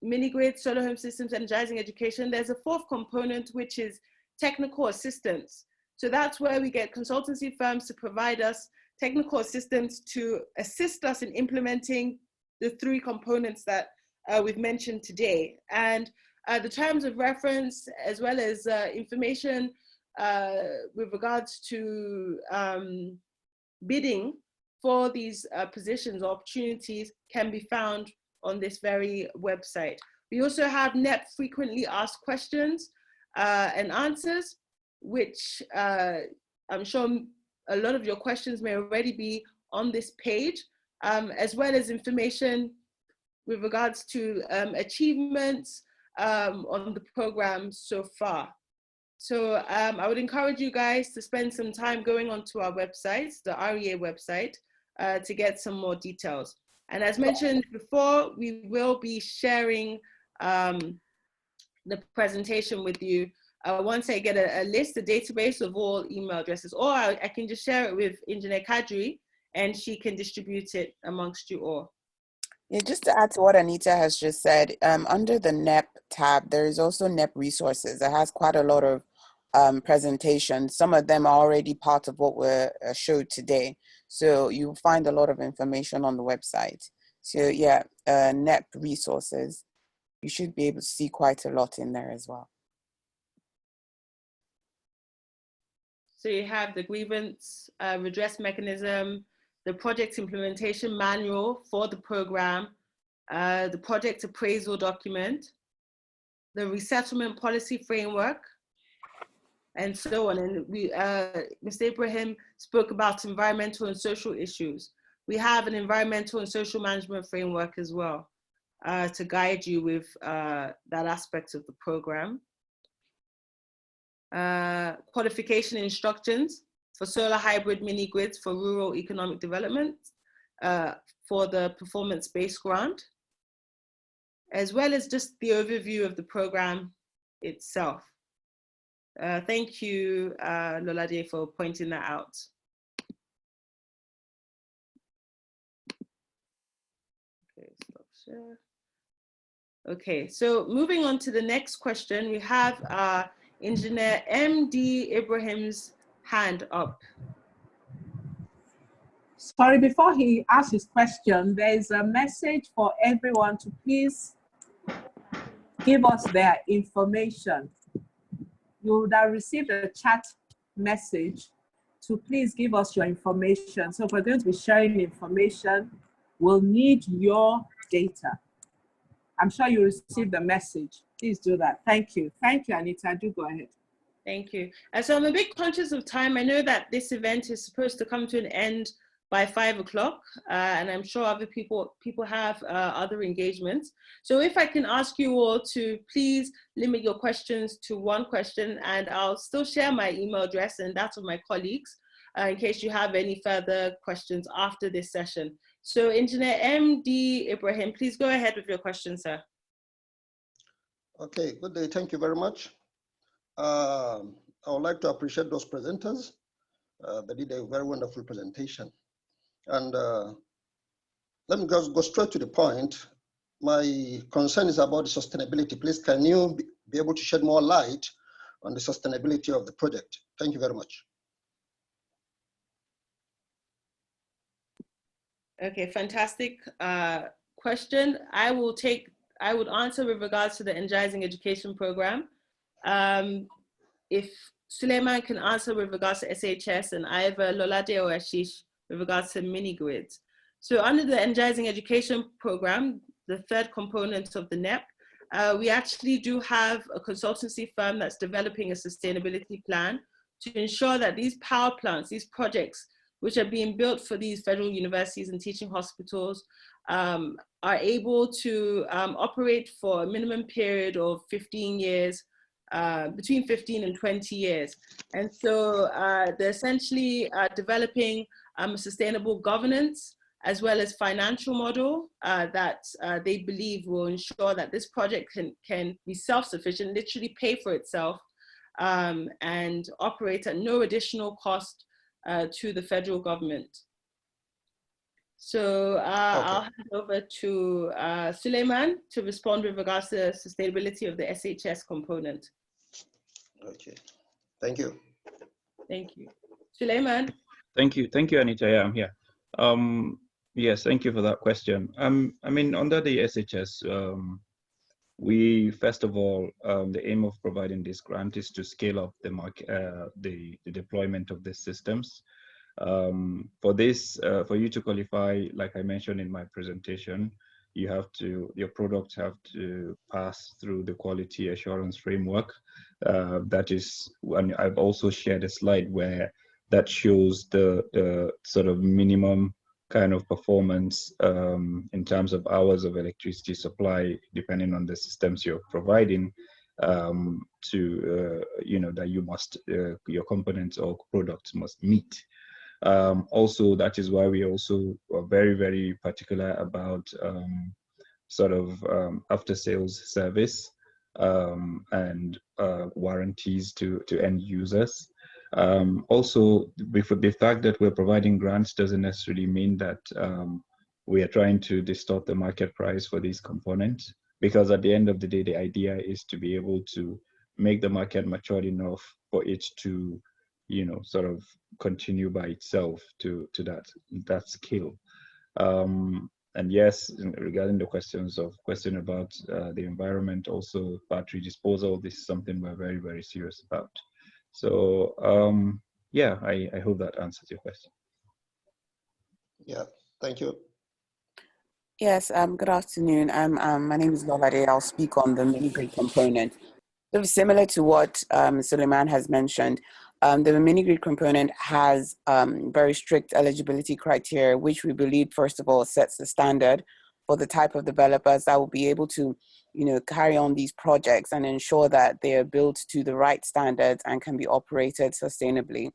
mini grids, solar home systems, energizing education. There's a 4th component, which is technical assistance. So that's where we get consultancy firms to provide us technical assistance to assist us in implementing the 3 components that we've mentioned today. And the terms of reference, as well as information with regards to bidding for these positions or opportunities, can be found on this very website. We also have NEP frequently asked questions and answers, which I'm sure a lot of your questions may already be on this page, as well as information with regards to achievements on the program so far. So I would encourage you guys to spend some time going onto our website, the REA website, to get some more details. And as mentioned before, we will be sharing the presentation with you once I get a list, a database of all email addresses, or I can just share it with Engineer Kadri and she can distribute it amongst you all. Yeah, just to add to what Anita has just said, under the NEP tab, there is also NEP resources that has quite a lot of presentation. Some of them are already part of what we're showed today. So you'll find a lot of information on the website. So yeah, NEP resources, you should be able to see quite a lot in there as well. So you have the grievance redress mechanism, the project implementation manual for the program, the project appraisal document, the resettlement policy framework, and so on. And we, Mr. Ibrahim spoke about environmental and social issues. We have an environmental and social management framework as well to guide you with that aspect of the program. Qualification instructions for solar hybrid mini grids for rural economic development for the performance-based grant, as well as just the overview of the program itself. Thank you, Lolade, for pointing that out. Okay, stop share. Okay, so moving on to the next question, we have Engineer M.D. Ibrahim's hand up. Sorry, before he asks his question, there's a message for everyone to please give us their information. You would have received a chat message to please give us your information. So if we're going to be sharing information, we'll need your data. I'm sure you received the message. Please do that. Thank you. Thank you, Anita. Do go ahead. Thank you. So I'm a bit conscious of time. I know that this event is supposed to come to an end by 5 o'clock, and I'm sure other people have other engagements. So if I can ask you all to please limit your questions to one question, and I'll still share my email address and that of my colleagues in case you have any further questions after this session. So Engineer M.D. Ibrahim, please go ahead with your question, sir. Okay, good day. Thank you very much. I would like to appreciate those presenters. They did a very wonderful presentation. And let me just go straight to the point. My concern is about the sustainability. Please, can you be able to shed more light on the sustainability of the project? Thank you very much. Okay, fantastic question. I would answer with regards to the Energizing Education Program. If Suleiman can answer with regards to SHS, and either Lolade or Ashish with regards to mini grids. So under the Energizing Education Program, the third component of the NEP, we actually do have a consultancy firm that's developing a sustainability plan to ensure that these power plants, these projects, which are being built for these federal universities and teaching hospitals, are able to operate for a minimum period of 15 years, between 15 and 20 years. And so they're essentially developing a sustainable governance as well as financial model that they believe will ensure that this project can be self-sufficient, literally pay for itself, and operate at no additional cost to the federal government. So I'll hand over to Suleiman to respond with regards to the sustainability of the SHS component. Okay, thank you. Thank you. Suleiman. Thank you, Anita. Yeah, I'm here. Yes, thank you for that question. I mean, under the SHS, we first of all, the aim of providing this grant is to scale up the market, the deployment of these systems. For this, for you to qualify, like I mentioned in my presentation, your products have to pass through the quality assurance framework. That is, and I've also shared a slide where that shows the sort of minimum kind of performance in terms of hours of electricity supply, depending on the systems you're providing, that you must, your components or products must meet. Also, that is why we also are very, very particular about sort of after sales service and warranties to end users. Also, the fact that we're providing grants doesn't necessarily mean that we are trying to distort the market price for these components, because at the end of the day, the idea is to be able to make the market mature enough for it to, sort of continue by itself to that scale. And yes, regarding the question about the environment, also battery disposal, this is something we're very, very serious about. So yeah, I hope that answers your question. Yeah, thank you. Yes, good afternoon. My name is Lolade. I'll speak on the mini-grid component. So similar to what Suleiman has mentioned, the mini-grid component has very strict eligibility criteria, which we believe, first of all, sets the standard for the type of developers that will be able to, carry on these projects and ensure that they are built to the right standards and can be operated sustainably.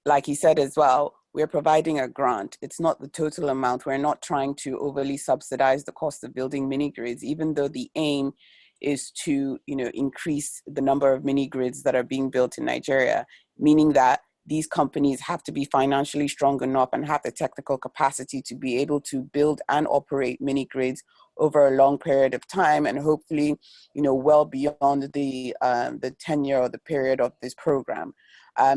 Like he said as well, we're providing a grant. It's not the total amount. We're not trying to overly subsidize the cost of building mini grids, even though the aim is to, increase the number of mini grids that are being built in Nigeria, meaning that these companies have to be financially strong enough and have the technical capacity to be able to build and operate mini grids over a long period of time, and hopefully, well beyond the tenure or the period of this program.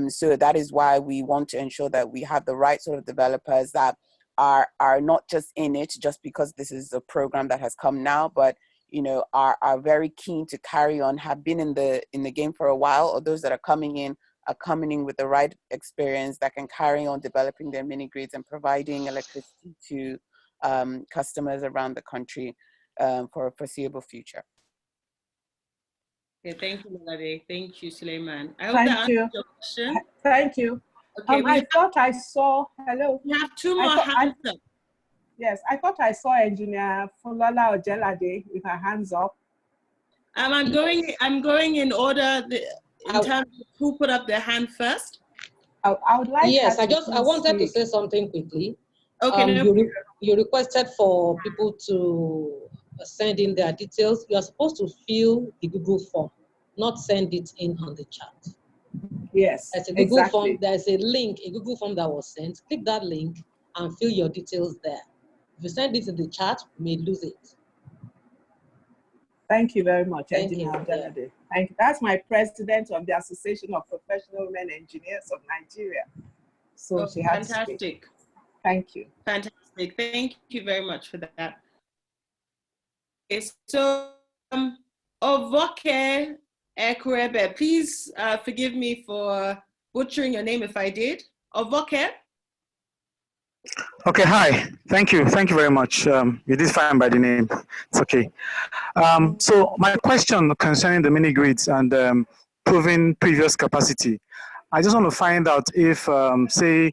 So that is why we want to ensure that we have the right sort of developers that are not just in it just because this is a program that has come now, but are very keen to carry on, have been in the game for a while, or those that are coming in with the right experience that can carry on developing their mini grids and providing electricity to customers around the country for a foreseeable future. Okay, thank you, Lolade. Thank you, Suleiman. I hope that answers your question. Thank you. Okay, I thought I saw, hello. We have two more hands up. Yes, I thought I saw Engineer Fulola Ojelade with her hands up. I'm going in order in terms of who put up their hand first. I would like. Yes, I wanted to say something quickly. Okay. You requested for people to send in their details. You are supposed to fill the Google form, not send it in on the chat. Yes, there's a Google form. There's a link, a Google form that was sent. Click that link and fill your details there. If you send it in the chat, you may lose it. Thank you very much, Engineer Ojelade. Yeah. Thank you. That's my president of the Association of Professional Men Engineers of Nigeria. So she had fantastic. To speak. Thank you. Fantastic. Thank you very much for that. Okay, so Ovoke Ekurebe, please forgive me for butchering your name if I did. Ovoke? Okay, hi. Thank you. Thank you very much. You did fine by the name. It's okay. So my question concerning the mini grids and proving previous capacity, I just want to find out if, say,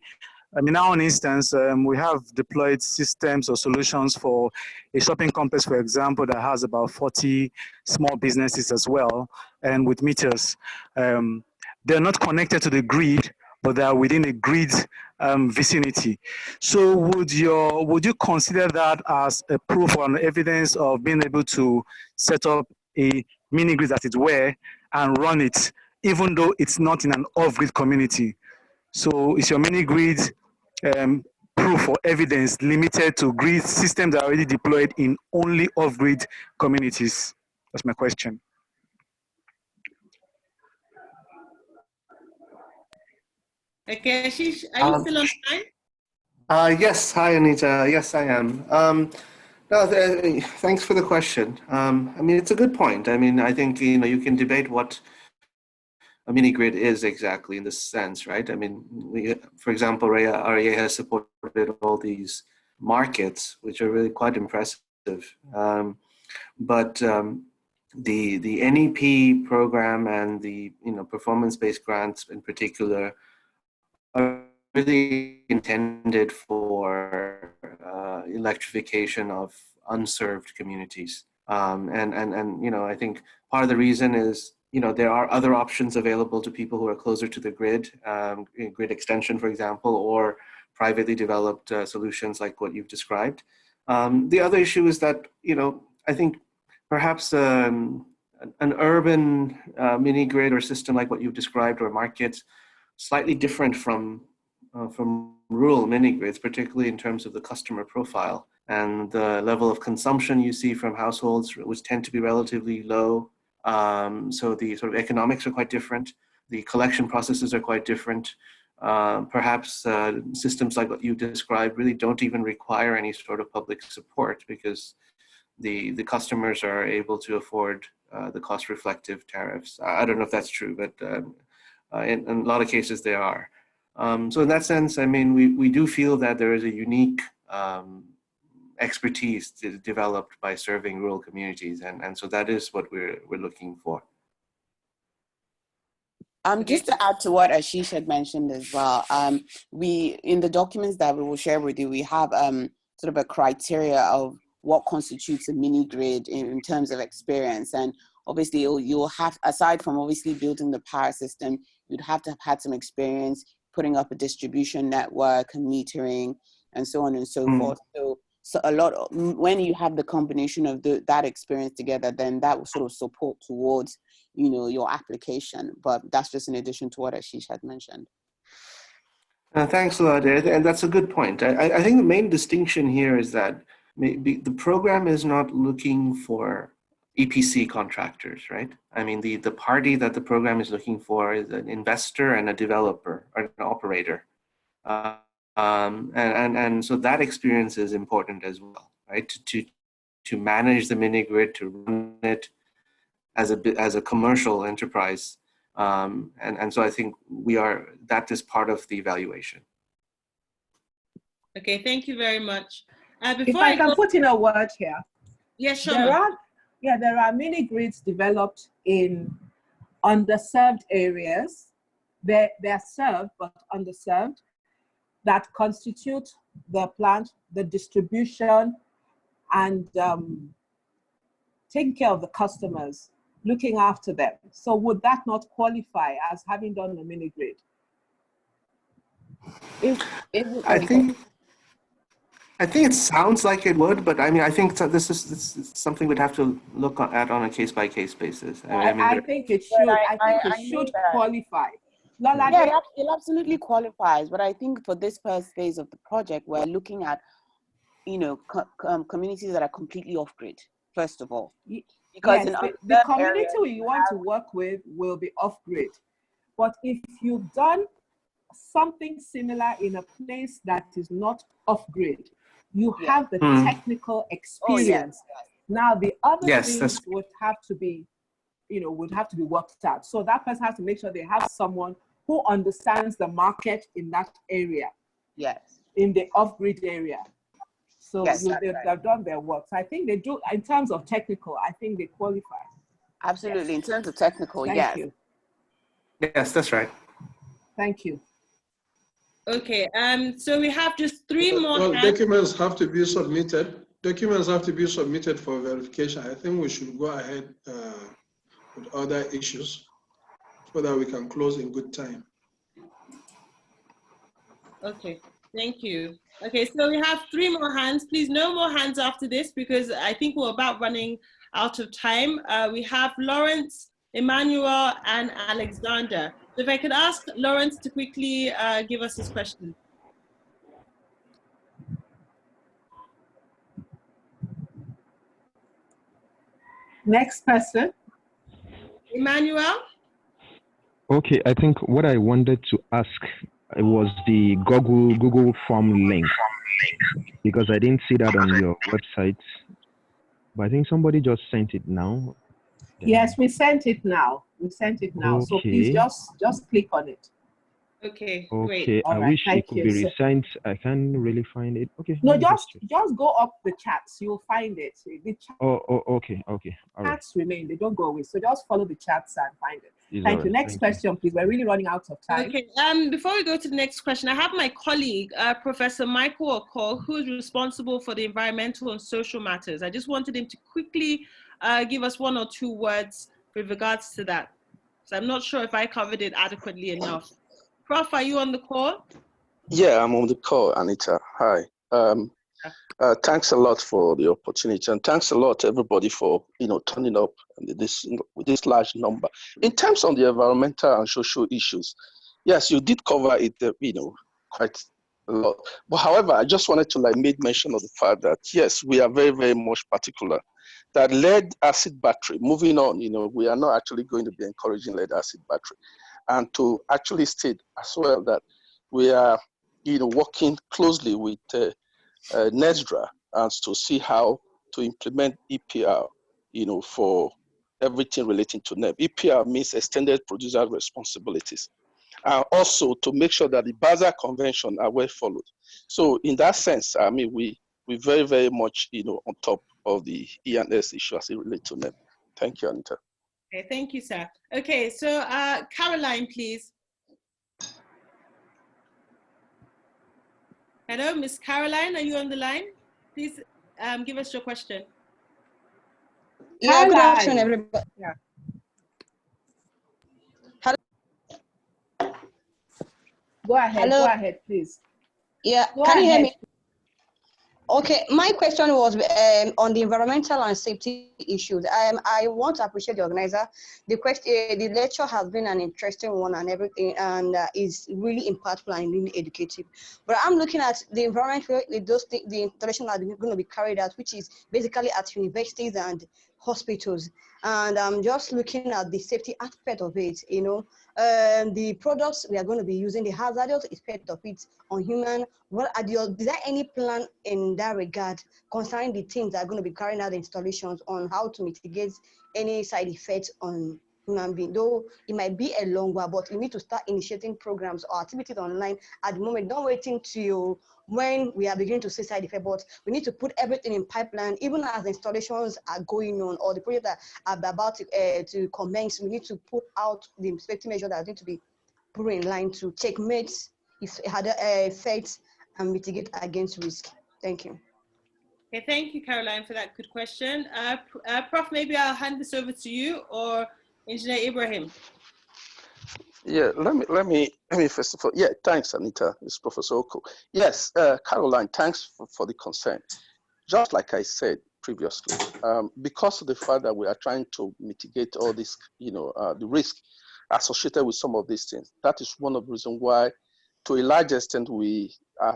in our instance, we have deployed systems or solutions for a shopping complex, for example, that has about 40 small businesses as well, and with meters. They're not connected to the grid, but they are within a grid vicinity. So would you consider that as a proof or an evidence of being able to set up a mini grid, as it were, and run it, even though it's not in an off-grid community? So is your mini grid proof or evidence limited to grid systems that are already deployed in only off-grid communities? That's my question. Okay, Ashish, are you still on time? Yes, hi Anita. Yes, I am. Thanks for the question. I mean, it's a good point. I mean, I think you can debate what a mini grid is exactly in this sense, right? I mean, for example, REA has supported all these markets, which are really quite impressive. But the NEP program and the performance-based grants in particular are really intended for electrification of unserved communities. And I think part of the reason is there are other options available to people who are closer to the grid, grid extension, for example, or privately developed solutions like what you've described. The other issue is that, I think perhaps an urban mini grid or system like what you've described, or markets, slightly different from rural mini grids, particularly in terms of the customer profile and the level of consumption you see from households, which tend to be relatively low. So the sort of economics are quite different. The collection processes are quite different. Perhaps systems like what you described really don't even require any sort of public support because the customers are able to afford the cost reflective tariffs. I don't know if that's true, but in a lot of cases they are. So in that sense, I mean, we do feel that there is a unique expertise developed by serving rural communities, and so that is what we're looking for. Just to add to what Ashish had mentioned as well, we in the documents that we will share with you, we have sort of a criteria of what constitutes a mini grid in terms of experience, and obviously you'll have, aside from obviously building the power system, you'd have to have had some experience putting up a distribution network and metering and so on and so forth. So a lot of, when you have the combination of that experience together, then that will sort of support towards, you know, your application. But that's just in addition to what Ashish had mentioned. Thanks a lot, and that's a good point. I think the main distinction here is that maybe the program is not looking for EPC contractors, right? I mean, the party that the program is looking for is an investor and a developer or an operator. And so that experience is important as well, right? To manage the mini grid, to run it as a commercial enterprise, and so I think that is part of the evaluation. Okay, thank you very much. If I can put in a word here. Yeah, sure. There are mini grids developed in underserved areas. They're served but underserved, that constitute the plant, the distribution, and taking care of the customers, looking after them. So would that not qualify as having done a mini grid? I think it sounds like it would, but I mean, I think this is something we'd have to look at on a case-by-case basis. I think it should. I think it should qualify. Yeah, it absolutely qualifies. But I think for this first phase of the project, we're looking at, you know, communities that are completely off-grid, first of all. Because yes, the community you want to work with will be off-grid. But if you've done something similar in a place that is not off-grid, you have the technical experience. Now, the other things would have to be, you know, worked out. So that person has to make sure they have someone who understands the market in that area. Yes. In the off-grid area. So yes, they've done their work. So I think they do, in terms of technical, I think they qualify. Absolutely, in terms of technical, Thank you. Yes, that's right. Thank you. Okay, so we have just 3 more hands. Documents have to be submitted. Documents have to be submitted for verification. I think we should go ahead with other issues so that we can close in good time. Okay, thank you. Okay, so we have 3 more hands. Please, no more hands after this because I think we're about running out of time. We have Lawrence, Emmanuel, and Alexander. So if I could ask Lawrence to quickly give us his question. Next person. Emmanuel? Okay, I think what I wanted to ask was the Google form link, because I didn't see that on your website, but I think somebody just sent it now. Yes, we sent it now. We sent it now. So please just click on it. Okay, great. Okay, I wish it could be resent. I can't really find it. Okay. No, just go up the chats. You'll find it. Okay. All right. Chats remain. They don't go away. So just follow the chats and find it. It's Thank you. right. Next question, please. We're really running out of time. Okay. Before we go to the next question, I have my colleague, Professor Michael Okol, who is responsible for the environmental and social matters. I just wanted him to quickly give us 1 or 2 words with regards to that. So I'm not sure if I covered it adequately enough. Prof, are you on the call? Yeah, I'm on the call, Anita. Hi. Thanks a lot for the opportunity, and thanks a lot to everybody for turning up with this large number. In terms of the environmental and social issues, yes, you did cover it, quite a lot. But however, I just wanted to make mention of the fact that yes, we are very, very much particular that lead acid battery, moving on, we are not actually going to be encouraging lead acid battery. And to actually state as well that we are, working closely with NESDRA and to see how to implement EPR, for everything relating to NEP. EPR means extended producer responsibilities. And also to make sure that the Basel Convention are well followed. So in that sense, I mean, we very, very much, on top of the E&S issue as it relates to NEP. Thank you, Anita. Okay, thank you, sir. Okay, so Caroline, please. Hello, Miss Caroline, are you on the line? Please give us your question. Yeah, good afternoon, everybody. Yeah. Hello. Go ahead. Hello. Go ahead, please. Yeah, Go can you hear ahead. me? Okay, my question was on the environmental and safety issues. I want to appreciate the organizer. The lecture has been an interesting one and everything, and is really impactful and really educative. But I'm looking at the environment where the installation are going to be carried out, which is basically at universities and hospitals. And I'm just looking at the safety aspect of it, the products we are going to be using, the hazardous aspect of it on human. Is there any plan in that regard concerning the teams that are going to be carrying out the installations on how to mitigate any side effects on human being? Though it might be a long while, but we need to start initiating programs or activities online at the moment, not waiting till when we are beginning to see side effects, but we need to put everything in pipeline, even as the installations are going on or the project that are about to commence. We need to put out the safety measures that need to be put in line to checkmate if it had effects and mitigate against risk. Thank you. Okay, thank you, Caroline, for that good question. Prof, maybe I'll hand this over to you or Engineer Ibrahim. Yeah, let me first of all, yeah, thanks, Anita. It's Professor Oko. Yes, Caroline, thanks for the concern. Just like I said previously, because of the fact that we are trying to mitigate all this, the risk associated with some of these things, that is one of the reasons why, to a large extent, we are,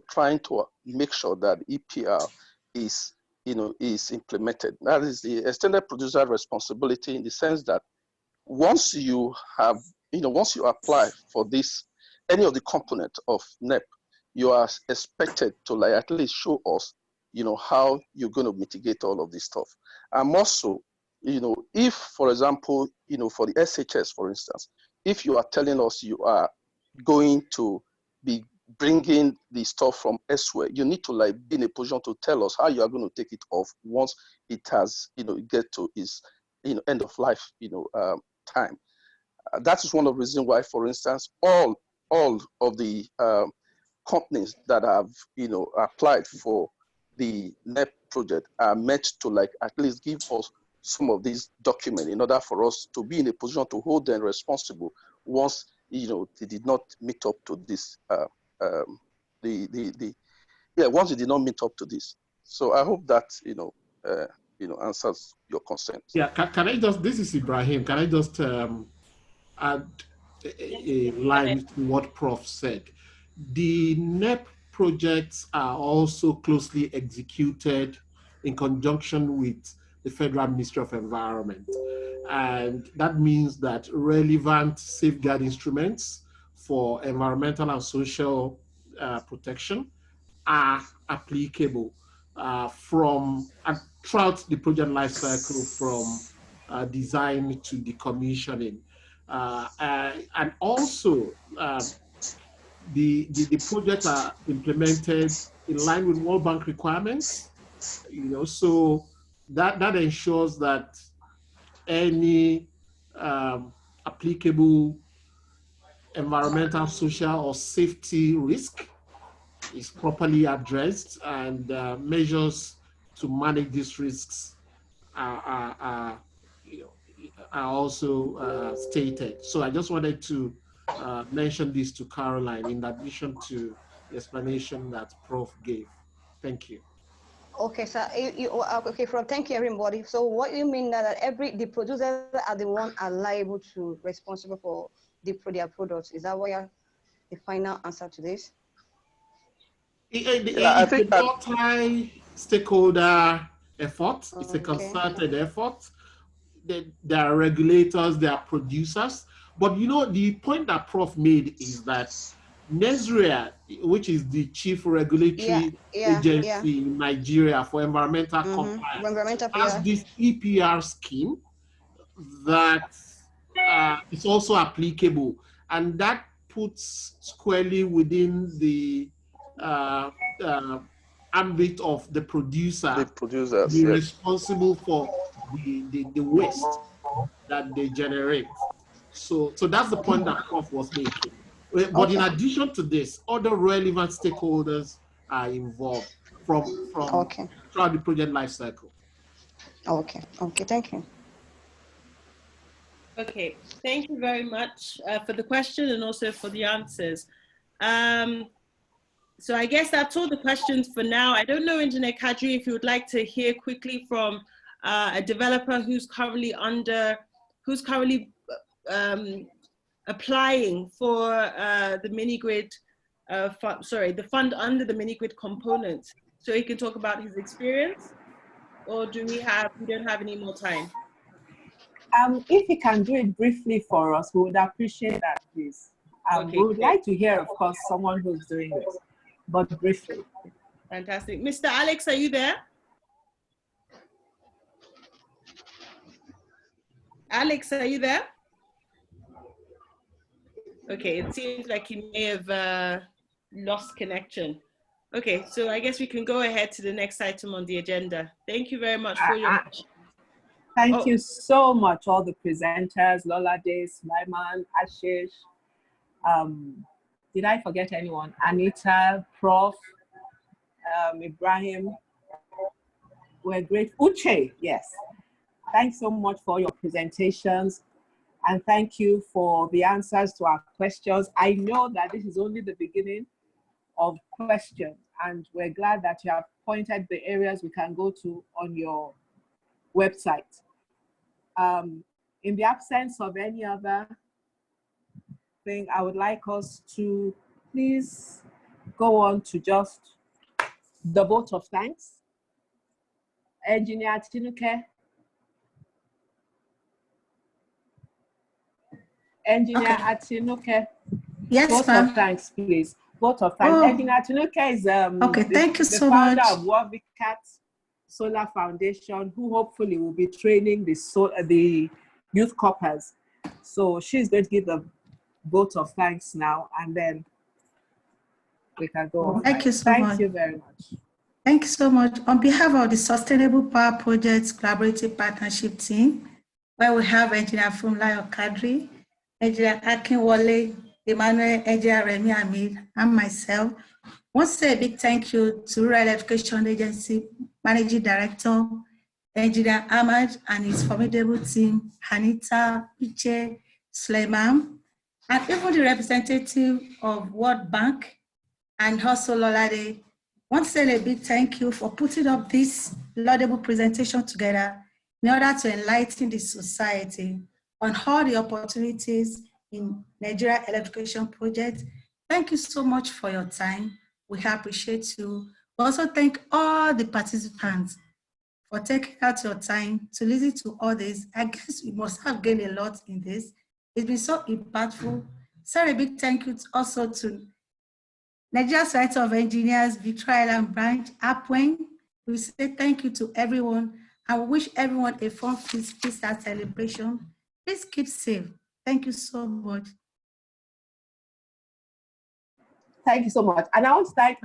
trying to make sure that EPR is, is implemented. That is the extended producer responsibility, in the sense that once you have, once you apply for this, any of the component of NEP, you are expected to at least show us, how you're going to mitigate all of this stuff. And also, if, for example, for the SHS, for instance, if you are telling us you are going to be bringing the stuff from elsewhere, you need to be in a position to tell us how you are going to take it off once it has, get to its, end of life, time. That is one of the reasons why, for instance, all of the companies that have, applied for the NEP project are meant to at least give us some of these documents in order for us to be in a position to hold them responsible once, they did not meet up to this, once they did not meet up to this. So I hope that, answers your concerns. Yeah, can I just, this is Ibrahim, can I just add a line to what Prof said? The NEP projects are also closely executed in conjunction with the Federal Ministry of Environment. And that means that relevant safeguard instruments for environmental and social protection are applicable throughout the project life cycle, from design to decommissioning. And also, the projects are implemented in line with World Bank requirements, so that ensures that any applicable environmental, social, or safety risk is properly addressed, and measures to manage these risks are also stated. So I just wanted to mention this to Caroline in addition to the explanation that Prof gave. Thank you. Okay, so okay, thank you, everybody. So what you mean that the producers are the one are liable to responsible for their products? Is that what the final answer to this? It's a multi-stakeholder effort. It's a concerted effort. There are regulators, there are producers. But you know, the point that Prof made is that NESRIA, which is the chief regulatory agency in Nigeria for environmental compliance, has this EPR scheme that is also applicable, and that puts squarely within the ambit of the producer, be responsible for the waste that they generate. So that's the point that Prof was making. But in addition to this, other relevant stakeholders are involved from throughout the project life cycle. Okay, thank you. Okay, thank you very much for the question and also for the answers. So I guess that's all the questions for now. I don't know, Engineer Kadri, if you would like to hear quickly from a developer who's currently applying for the mini-grid, the fund under the mini-grid component, so he can talk about his experience, or do we don't have any more time? If you can do it briefly for us, we would appreciate that, please. Okay, we would like to hear, of course, someone who's doing this, but briefly. Fantastic. Mr. Alex, are you there? Alex, are you there? Okay, it seems like he may have lost connection. Okay, so I guess we can go ahead to the next item on the agenda. Thank you very much for your... Thank you so much, all the presenters, Lolade, Sulaiman, Ashish. Did I forget anyone? Anita, Prof, Ibrahim. We're great. Uche, yes. Thanks so much for your presentations. And thank you for the answers to our questions. I know that this is only the beginning of questions, and we're glad that you have pointed the areas we can go to on your website. In the absence of any other thing, I would like us to please go on to just the vote of thanks. Engineer Tinuke. Engineer Atinuke. Yes, vote ma'am. of thanks, please. Vote of thanks. Engineer Atinuke is the founder of Wavicat Solar Foundation, who hopefully will be training the youth corpers. So she's going to give the vote of thanks now, and then we can go on. Thank you so much. Thank you very much. Thank you so much. On behalf of the Sustainable Power Projects Collaborative Partnership Team, where we have Engineer Funlayo Kadri, Engineer Akinwole, Emmanuel, Engineer Remy Amid, and myself, I want to say a big thank you to Rural Electrification Agency Managing Director, Engineer Ahmad, and his formidable team, Hanita, Iche, Suleiman, and even the representative of World Bank and also Lolade. I want to say a big thank you for putting up this laudable presentation together in order to enlighten the society on all the opportunities in Nigeria Electrification Project. Thank you so much for your time. We appreciate you. We also thank all the participants for taking out your time to listen to all this. I guess we must have gained a lot in this. It's been so impactful. So a big thank you also to Nigeria Society of Engineers, Victoria Island Branch, APWEN. We say thank you to everyone, and we wish everyone a fun peace and celebration. Please keep safe. Thank you so much. Thank you so much. And I want to thank